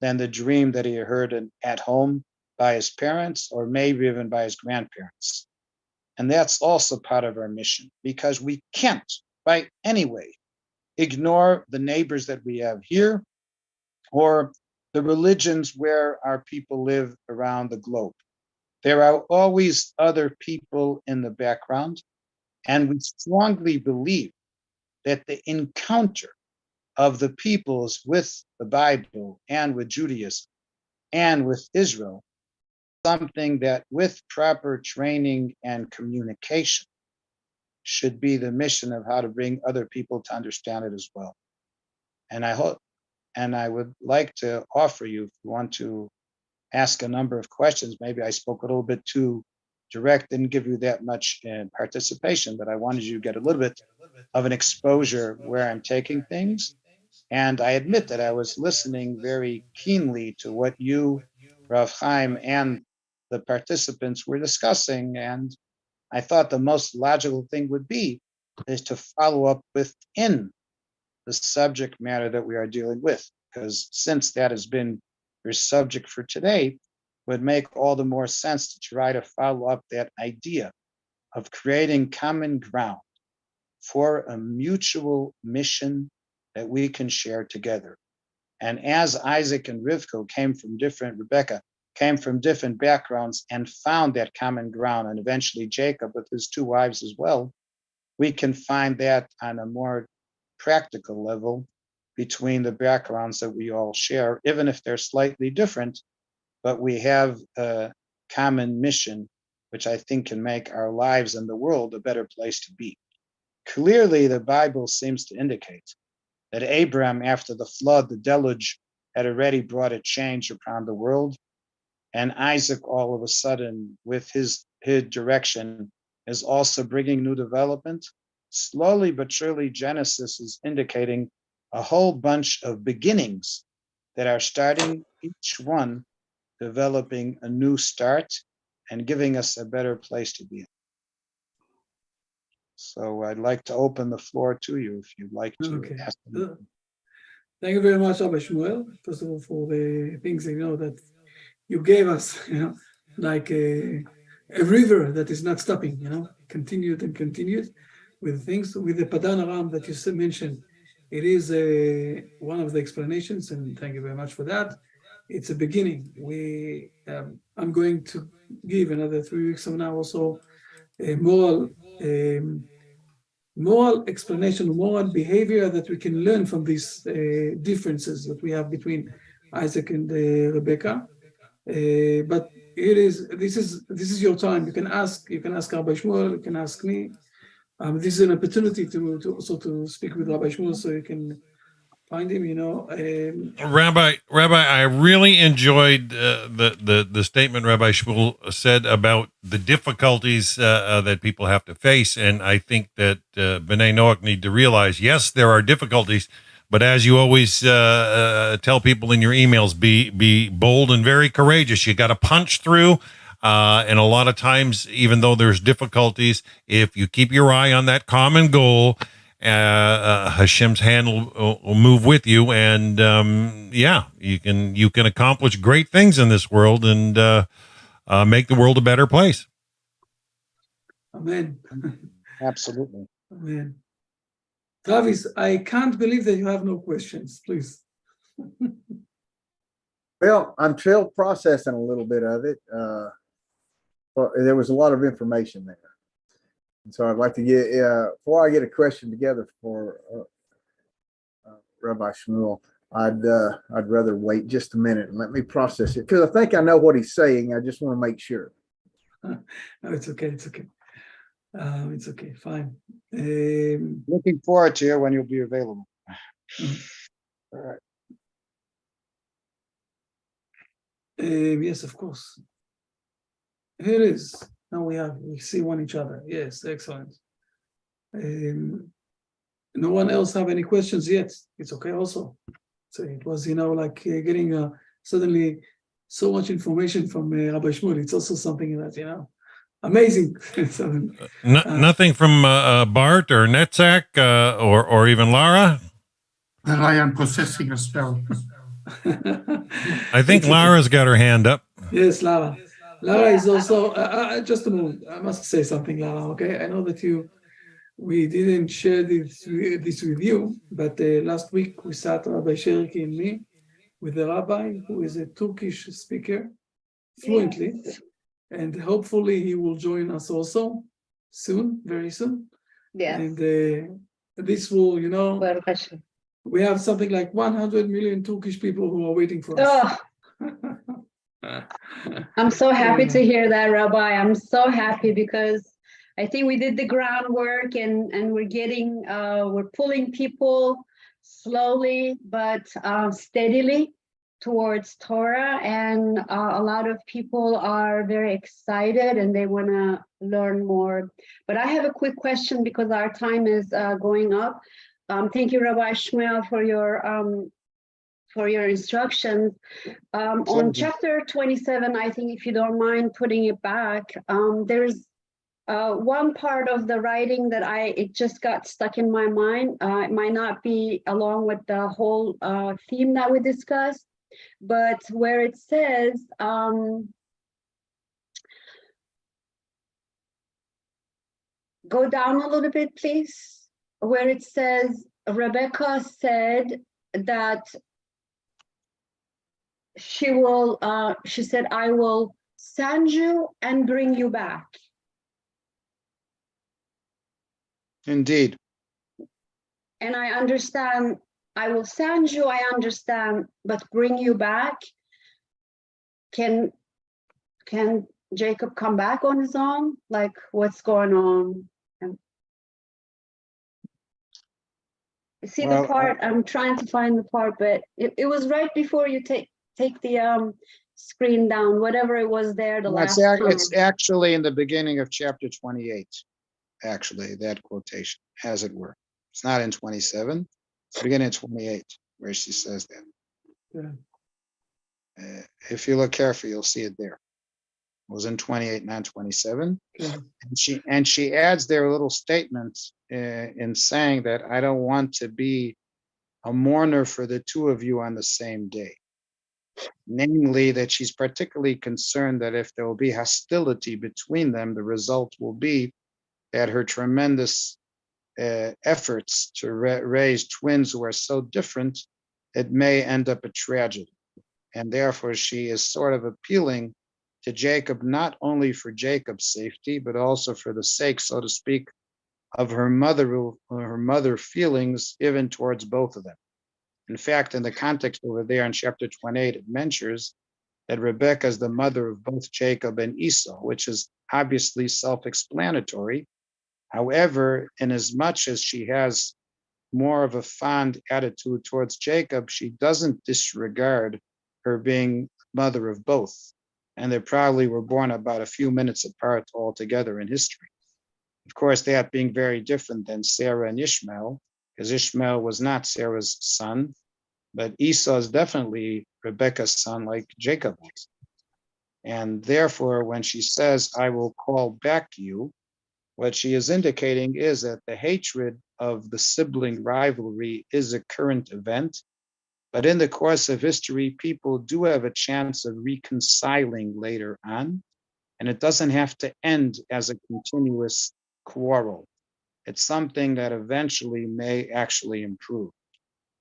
than the dream that he heard at home by his parents or maybe even by his grandparents. And that's also part of our mission, because we can't, by any way, ignore the neighbors that we have here or the religions where our people live around the globe. There are always other people in the background, and we strongly believe that the encounter of the peoples with the Bible and with Judaism and with Israel, something that with proper training and communication should be the mission of how to bring other people to understand it as well. And I would like to offer you, if you want to ask a number of questions, maybe I spoke a little bit too direct, didn't give you that much participation, but I wanted you to get a little bit of an exposure where I'm taking things. And I admit that I was listening very keenly to what you, Rav Chaim, and the participants were discussing. And I thought the most logical thing would be is to follow up within the subject matter that we are dealing with, because since that has been your subject for today, would make all the more sense to try to follow up that idea of creating common ground for a mutual mission that we can share together. And as Isaac and Rebecca came from different backgrounds and found that common ground, and eventually Jacob with his two wives as well, we can find that on a more practical level between the backgrounds that we all share, even if they're slightly different, but we have a common mission, which I think can make our lives and the world a better place to be. Clearly, the Bible seems to indicate that Abraham, after the flood, the deluge, had already brought a change upon the world, and Isaac, all of a sudden, with his direction, is also bringing new development. Slowly but surely, Genesis is indicating a whole bunch of beginnings that are starting, each one developing a new start and giving us a better place to be in. So I'd like to open the floor to you if you'd like to ask them. Thank you very much, Rabbi Shmuel, first of all, for the things that you gave us, like a river that is not stopping, continued and continued with things. With the Padan Aram that you mentioned, it is one of the explanations, and thank you very much for that. It's a beginning. I'm going to give another 3 weeks from now also a moral explanation, moral behavior that we can learn from these differences that we have between Isaac and Rebecca. But this is your time. You can ask Rabbi Shmuel, you can ask me. This is an opportunity to also to speak with Rabbi Shmuel, so you can find him. Rabbi, I really enjoyed the statement Rabbi Shmuel said about the difficulties that people have to face, and I think that B'nai Noach need to realize, yes, there are difficulties, but as you always tell people in your emails, be bold and very courageous. You got to punch through. And a lot of times, even though there's difficulties, if you keep your eye on that common goal, Hashem's hand will move with you, and you can accomplish great things in this world and make the world a better place. Amen. Absolutely. Amen. Travis, I can't believe that you have no questions. Please. Well, I'm still processing a little bit of it. Well, there was a lot of information there. And so I'd like to get, before I get a question together for Rabbi Shmuel, I'd rather wait just a minute and let me process it, because I think I know what he's saying. I just want to make sure. No, it's okay. It's okay. It's okay. Fine. Looking forward to you when you'll be available. All right. Yes, of course. Here it is. Now we see each other. Yes, excellent. No one else have any questions yet? It's okay also. So it was, like getting suddenly so much information from Rabbi Shmuel. It's also something that, amazing. Nothing from Bart or Netzach or even Lara? I am processing as well. I think Lara's got her hand up. Yes, Lara. Lara is also, just a moment, I must say something, Lara, okay? I know that we didn't share this with you, but last week we sat, Rabbi Sheriki and me, with a rabbi who is a Turkish speaker fluently, and hopefully he will join us also soon, very soon. Yes. And this will, we have something like 100 million Turkish people who are waiting for us. I'm so happy to hear that, Rabbi. I'm so happy because I think we did the groundwork and we're pulling people slowly but steadily towards Torah, and a lot of people are very excited and they want to learn more. But I have a quick question because our time is going up. Thank you, Rabbi Shmuel, for your instructions. On Pleasure. chapter 27, I think if you don't mind putting it back, there's one part of the writing that it just got stuck in my mind. It might not be along with the whole theme that we discussed, but where it says, go down a little bit, please, where it says, Rebecca said that she said, I will send you and bring you back. Indeed. And I understand, I will send you, I understand, but bring you back. Can Jacob come back on his own? Like, what's going on? You see Well, the part, I'm trying to find the part, but it was right before you take the screen down, whatever it was there the last time. It's actually in the beginning of chapter 28, actually, that quotation, as it were. It's not in 27, it's beginning of 28, where she says that. Yeah. If you look carefully, you'll see it there. It was in 28, not 27. Yeah. And she adds there a little statement in saying that I don't want to be a mourner for the two of you on the same day. Namely, that she's particularly concerned that if there will be hostility between them, the result will be that her tremendous efforts to raise twins who are so different, it may end up a tragedy. And therefore, she is sort of appealing to Jacob, not only for Jacob's safety, but also for the sake, so to speak, of her mother feelings, even towards both of them. In fact, in the context over there in chapter 28, it mentions that Rebekah is the mother of both Jacob and Esau, which is obviously self-explanatory. However, in as much as she has more of a fond attitude towards Jacob, she doesn't disregard her being mother of both. And they probably were born about a few minutes apart altogether in history. Of course, that being very different than Sarah and Ishmael, because Ishmael was not Sarah's son, but Esau is definitely Rebekah's son, like Jacob was. And therefore, when she says, I will call back you, what she is indicating is that the hatred of the sibling rivalry is a current event, but in the course of history, people do have a chance of reconciling later on, and it doesn't have to end as a continuous quarrel. It's something that eventually may actually improve.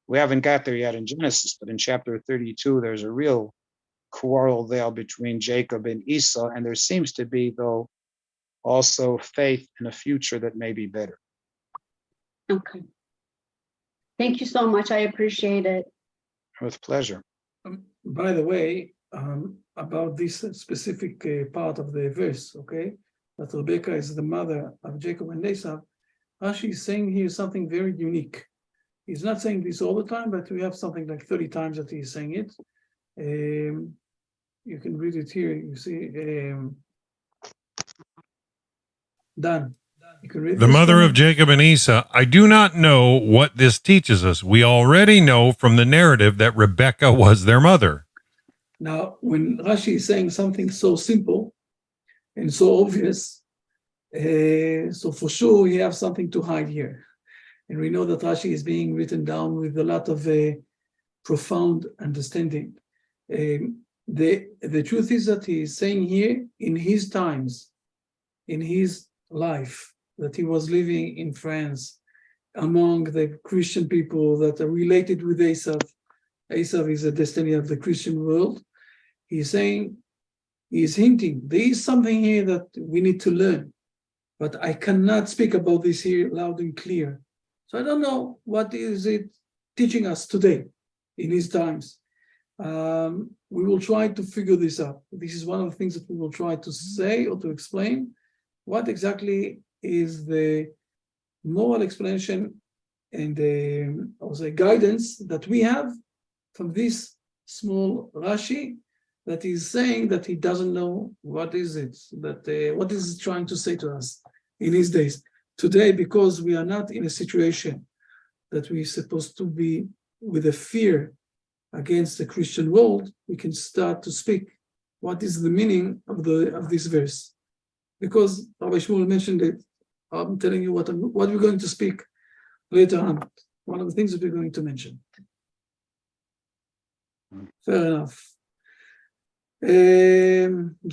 We haven't got there yet in Genesis, but in chapter 32, there's a real quarrel there between Jacob and Esau, and there seems to be, though, also faith in a future that may be better. Okay. Thank you so much. I appreciate it. With pleasure. By the way, about this specific part of the verse, okay, that Rebecca is the mother of Jacob and Esau, Rashi is saying here something very unique. He's not saying this all the time, but we have something like 30 times that he's saying it. You can read it here. You see, Dan. You can read the this mother one. of Jacob and Esau. I do not know what this teaches us. We already know from the narrative that Rebekah was their mother. Now, when Rashi is saying something so simple and so obvious, so for sure we have something to hide here. And we know that Rashi is being written down with a lot of profound understanding. The truth is that he is saying here, in his times, in his life, that he was living in France among the Christian people that are related with Esau. Esau is the destiny of the Christian world. He's saying, he's hinting, there is something here that we need to learn, but I cannot speak about this here loud and clear. So I don't know what is it teaching us today in these times. We will try to figure this out. This is one of the things that we will try to say or to explain. What exactly is the moral explanation and the guidance that we have from this small Rashi that is saying that he doesn't know what is it, that what is it trying to say to us in these days. Today, because we are not in a situation that we're supposed to be with a fear against the Christian world, we can start to speak what is the meaning of this verse. Because Rabbi Shmuel mentioned it, I'm telling you what we're going to speak later on. One of the things that we're going to mention. Fair enough.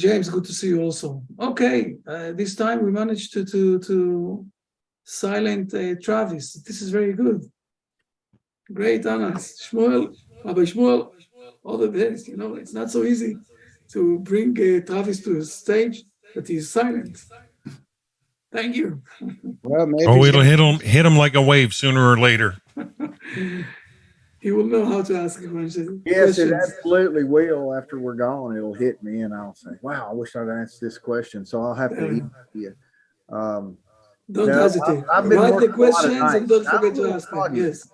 James, good to see you also. Okay, this time we managed to silent Travis. This is very good. Great, Anas. Shmuel, Rabbi Shmuel, all the best. You know, it's not so easy to bring Travis to the stage, but he's silent. Thank you. Well, maybe Oh, it'll hit him like a wave sooner or later. He will know how to ask questions. Yes, it absolutely will. After we're gone, it'll hit me, and I'll say, "Wow, I wish I'd answered this question." So I'll have to email you. Don't No, hesitate. I've been Write the working a lot of questions and nights. don't I'm a forget to little ask them. foggy. Yes.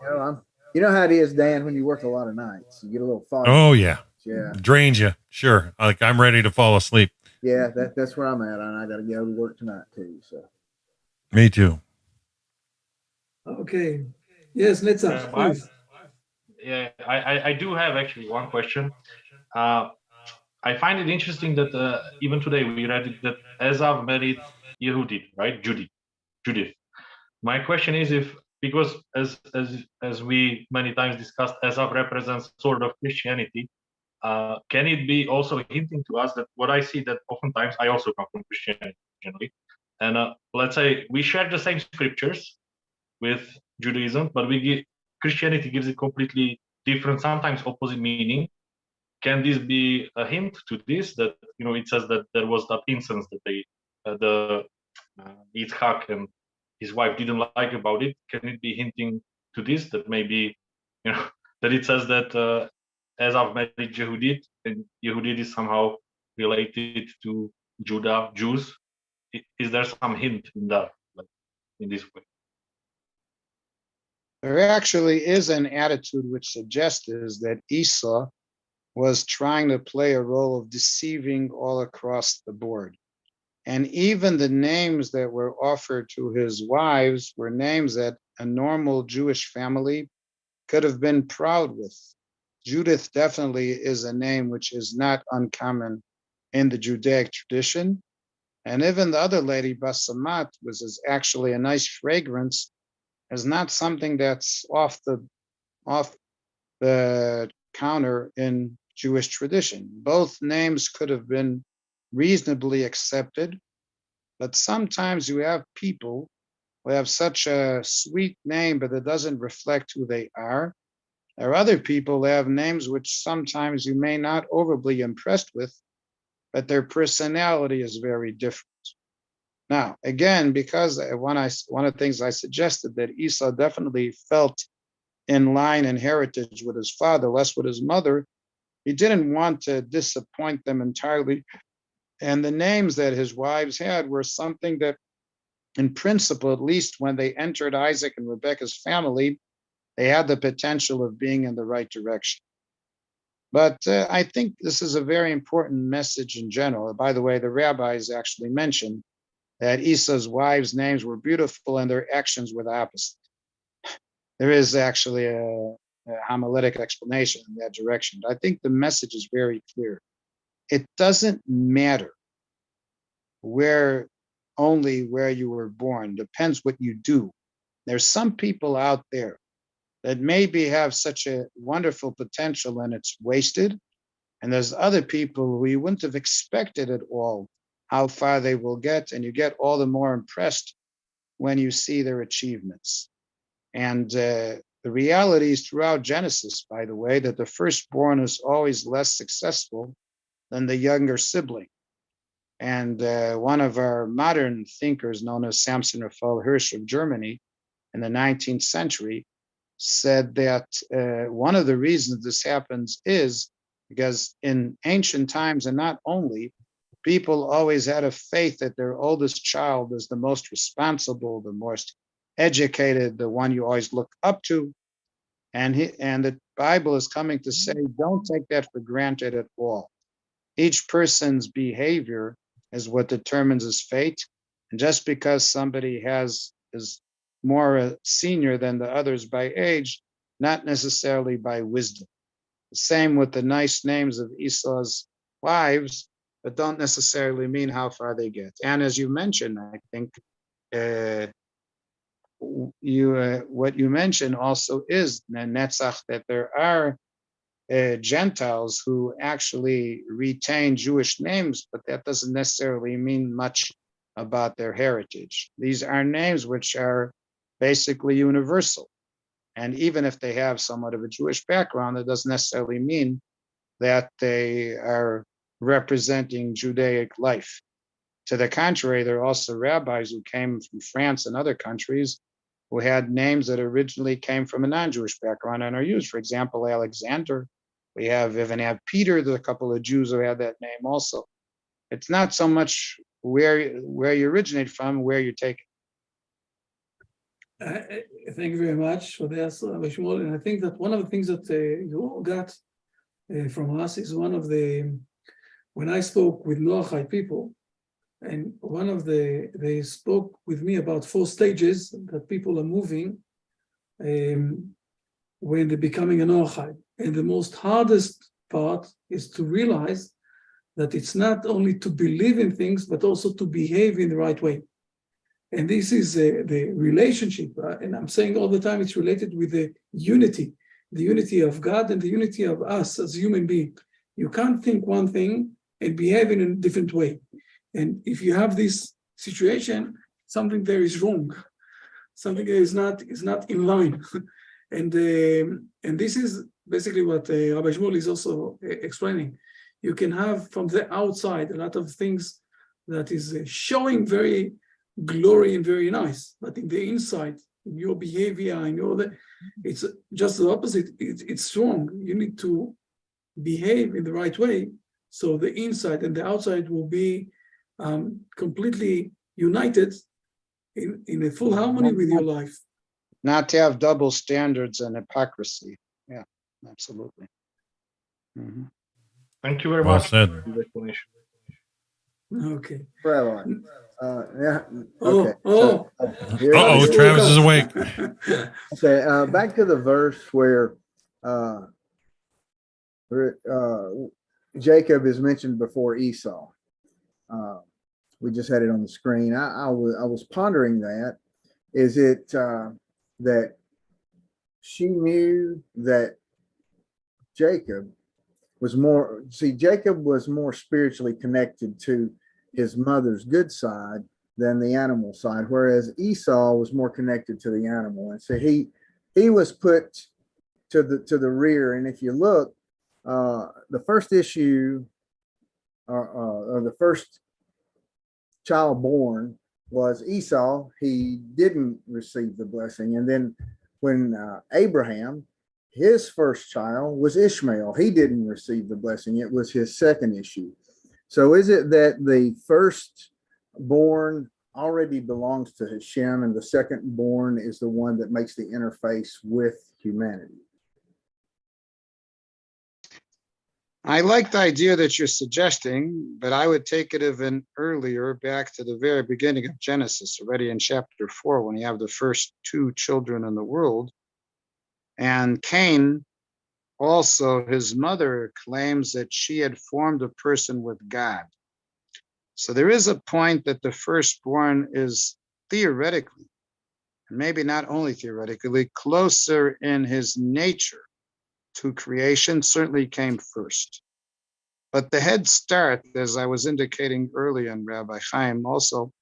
You know how it is, Dan, when you work a lot of nights. You get a little foggy. Oh, yeah. Yeah. Drains you. Sure. Like I'm ready to fall asleep. Yeah, that's where I'm at. And I got to go to work tonight, too. So. Me too. Okay. Yes, let's ask, please. Yeah, I do have actually one question. I find it interesting that even today we read that Esav married Yehudit, right? Judith. My question is if, because as we many times discussed, Esav represents sort of Christianity, can it be also hinting to us that what I see that oftentimes I also come from Christianity generally, and let's say we share the same scriptures with Judaism, but Christianity gives it completely different, sometimes opposite meaning. Can this be a hint to this? That it says that there was that incense that Yitzhak and his wife didn't like about it. Can it be hinting to this? That maybe that it says that Esav married Yehudit, and Yehudit is somehow related to Jews. Is there some hint in that, like in this way? There actually is an attitude which suggests that Esau was trying to play a role of deceiving all across the board. And even the names that were offered to his wives were names that a normal Jewish family could have been proud with. Judith definitely is a name which is not uncommon in the Judaic tradition. And even the other lady, Basamat, was actually a nice fragrance, is not something that's off the counter in Jewish tradition. Both names could have been reasonably accepted, but sometimes you have people who have such a sweet name, but it doesn't reflect who they are. There are other people who have names which sometimes you may not overly impressed with, but their personality is very different. Now, again, because one of the things I suggested that Esau definitely felt in line and heritage with his father, less with his mother, he didn't want to disappoint them entirely. And the names that his wives had were something that, in principle, at least when they entered Isaac and Rebekah's family, they had the potential of being in the right direction. But I think this is a very important message in general. By the way, the rabbis actually mentioned that Esau's wives' names were beautiful and their actions were the opposite. There is actually a homiletic explanation in that direction. I think the message is very clear. It doesn't matter where you were born. Depends what you do. There's some people out there that maybe have such a wonderful potential and it's wasted. And there's other people who you wouldn't have expected at all how far they will get. And you get all the more impressed when you see their achievements. And the reality is throughout Genesis, by the way, that the firstborn is always less successful than the younger sibling. And one of our modern thinkers, known as Samson Raphael Hirsch of Germany in the 19th century, said that one of the reasons this happens is because in ancient times, and not only, people always had a faith that their oldest child is the most responsible, the most educated, the one you always look up to. And the Bible is coming to say, don't take that for granted at all. Each person's behavior is what determines his fate. And just because somebody is more senior than the others by age, not necessarily by wisdom. The same with the nice names of Esau's wives, but don't necessarily mean how far they get. And as you mentioned, I think what you mentioned also is Netzach, that there are Gentiles who actually retain Jewish names, but that doesn't necessarily mean much about their heritage. These are names which are basically universal. And even if they have somewhat of a Jewish background, that doesn't necessarily mean that they are representing Judaic life. To the contrary, there are also rabbis who came from France and other countries who had names that originally came from a non-Jewish background and are used. For example, Alexander. We even have Peter. There's a couple of Jews who had that name also. It's not so much where you originate from, where you take it. Thank you very much for this, Rabbi Shmuel. And I think that one of the things that you all got from us is when I spoke with Noahide people, and they spoke with me about 4 stages that people are moving when they're becoming a Noahide. And the most hardest part is to realize that it's not only to believe in things, but also to behave in the right way. And this is the relationship. And I'm saying all the time, it's related with the unity of God and the unity of us as human beings. You can't think one thing and behave in a different way. And if you have this situation, something there is wrong. Something is not in line. And this is basically what Rabbi Shmuel is also explaining. You can have from the outside a lot of things that is showing very glory and very nice, but in the inside, in your behavior, it's just the opposite. It's wrong. You need to behave in the right way, so the inside and the outside will be completely united in a full harmony with your life. Not to have double standards and hypocrisy. Yeah, absolutely. Mm-hmm. Thank you very Well much said. for the explanation. Okay. Rabbi, yeah. Oh, Okay. Here- Uh-oh, Travis is awake. Okay, back to the verse where Jacob is mentioned before Esau. We just had it on the screen. I was pondering that. Is it that she knew that Jacob was Jacob was more spiritually connected to his mother's good side than the animal side, whereas Esau was more connected to the animal. And so he was put to the rear. And if you look, the first issue or the first child born was Esau. He didn't receive the blessing. And then when Abraham, his first child was Ishmael, he didn't receive the blessing. It was his second issue. So is it that the first born already belongs to Hashem and the second born is the one that makes the interface with humanity? I like the idea that you're suggesting, but I would take it even earlier, back to the very beginning of Genesis, already in chapter 4, when you have the first 2 children in the world. And Cain, also his mother, claims that she had formed a person with God. So there is a point that the firstborn is theoretically, and maybe not only theoretically, closer in his nature to creation, certainly came first. But the head start, as I was indicating earlier in Rabbi Chaim also,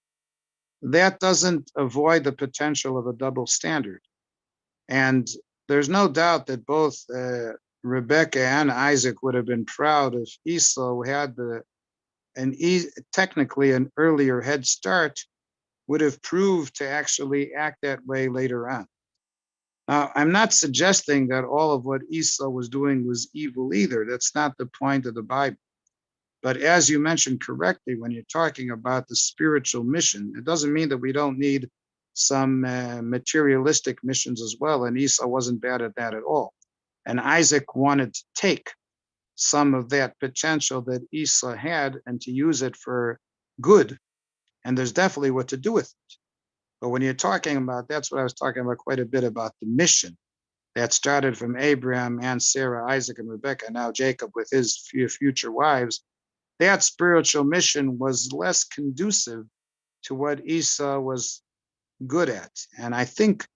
that doesn't avoid the potential of a double standard. And there's no doubt that both Rebecca and Isaac would have been proud if Esau had technically an earlier head start, would have proved to actually act that way later on. Now, I'm not suggesting that all of what Esau was doing was evil either. That's not the point of the Bible. But as you mentioned correctly, when you're talking about the spiritual mission, it doesn't mean that we don't need some materialistic missions as well. And Esau wasn't bad at that at all. And Isaac wanted to take some of that potential that Esau had and to use it for good. And there's definitely what to do with it. But when you're talking about, that's what I was talking about quite a bit about the mission that started from Abraham and Sarah, Isaac and Rebekah, now Jacob with his few future wives. That spiritual mission was less conducive to what Esau was good at. And I think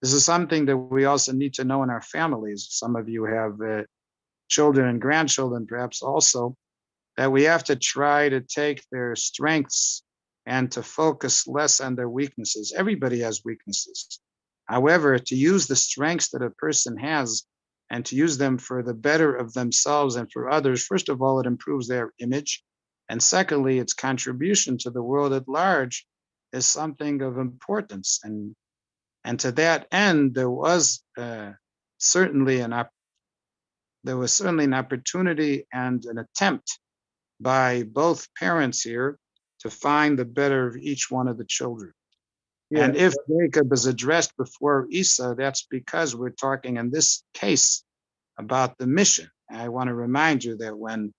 this is something that we also need to know in our families. Some of you have children and grandchildren, perhaps also, that we have to try to take their strengths and to focus less on their weaknesses. Everybody has weaknesses. However, to use the strengths that a person has and to use them for the better of themselves and for others, first of all, it improves their image. And secondly, its contribution to the world at large is something of importance. And to that end, there was certainly an opportunity and an attempt by both parents here to find the better of each one of the children. Yeah. And if Jacob is addressed before Esau, that's because we're talking in this case about the mission. I want to remind you that when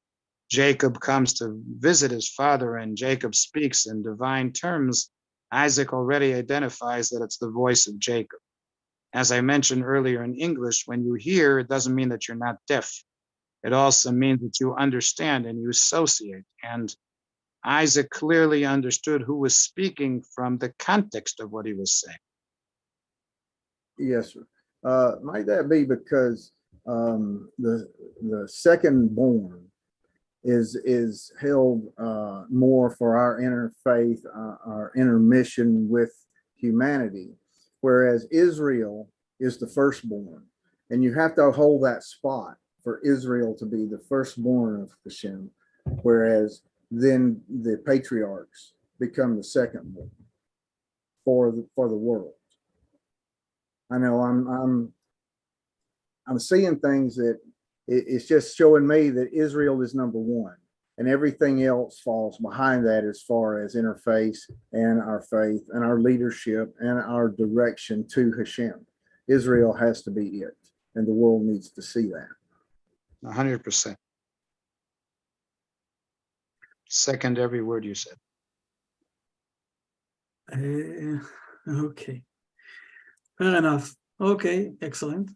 Jacob comes to visit his father and Jacob speaks in divine terms, Isaac already identifies that it's the voice of Jacob. As I mentioned earlier in English, when you hear, it doesn't mean that you're not deaf. It also means that you understand and you associate. And Isaac clearly understood who was speaking from the context of what he was saying. Yes, sir. Might that be because the second born is held more for our inner faith, our inner mission with humanity, whereas Israel is the firstborn, and you have to hold that spot for Israel to be the firstborn of Hashem, whereas then the patriarchs become the secondborn for the world. I know I'm seeing things that it's just showing me that Israel is number one, and everything else falls behind that as far as interface and our faith and our leadership and our direction to Hashem. Israel has to be it, and the world needs to see that. 100%. Second every word you said. Okay. Fair enough. Okay, excellent.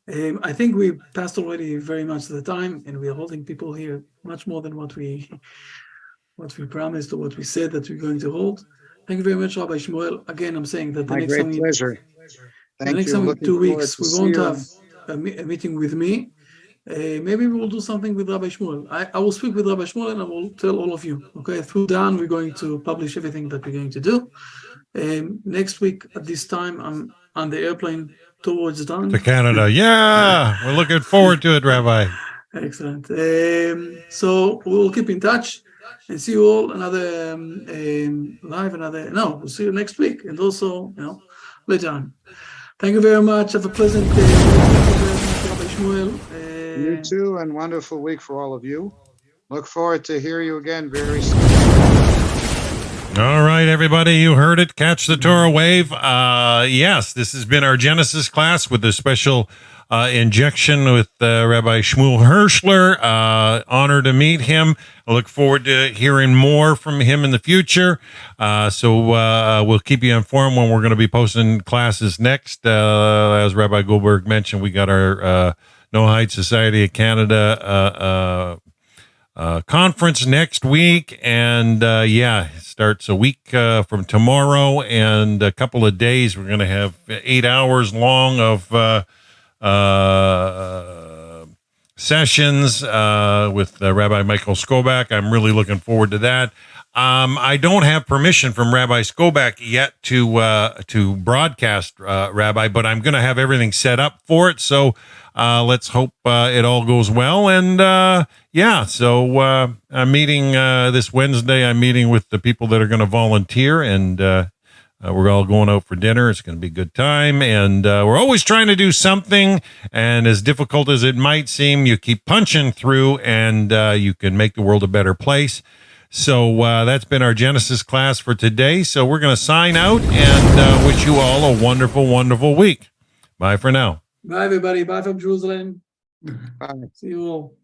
I think we passed already very much the time, and we are holding people here much more than what we promised or what we said that we're going to hold. Thank you very much, Rabbi Shmuel. Again, I'm saying that the My next great time, pleasure. the Thank next you. time Looking 2 forward weeks, to we see won't you. have a meeting with me. Maybe we will do something with Rabbi Shmuel. I will speak with Rabbi Shmuel and I will tell all of you. Okay, through Dan, we're going to publish everything that we're going to do. Next week at this time, I'm on the airplane towards Dan. To Canada. Yeah. We're looking forward to it, Rabbi. Excellent. So we'll keep in touch and see you all another live, we'll see you next week and also, later on. Thank you very much. Have a pleasant day. Thank you very much, Rabbi Shmuel. You too, and wonderful week for all of you. Look forward to hear you again very soon. All right, everybody, you heard it. Catch the Torah wave. Yes, this has been our Genesis class with a special injection with Rabbi Shmuel Hirschler. Honor to meet him. I look forward to hearing more from him in the future. So we'll keep you informed when we're going to be posting classes next. As Rabbi Goldberg mentioned, we got our Noahide Society of Canada conference next week, and it starts a week from tomorrow, and a couple of days. We're going to have 8 hours long of sessions with Rabbi Michael Skobak. I'm really looking forward to that. I don't have permission from Rabbi Skobak yet to broadcast, Rabbi, but I'm going to have everything set up for it. So let's hope it all goes well. And so I'm meeting this Wednesday. I'm meeting with the people that are going to volunteer, and we're all going out for dinner. It's going to be a good time. And we're always trying to do something. And as difficult as it might seem, you keep punching through, and you can make the world a better place. So that's been our Genesis class for today. So we're going to sign out and wish you all a wonderful, wonderful week. Bye for now. Bye, everybody. Bye from Jerusalem. Bye. See you all.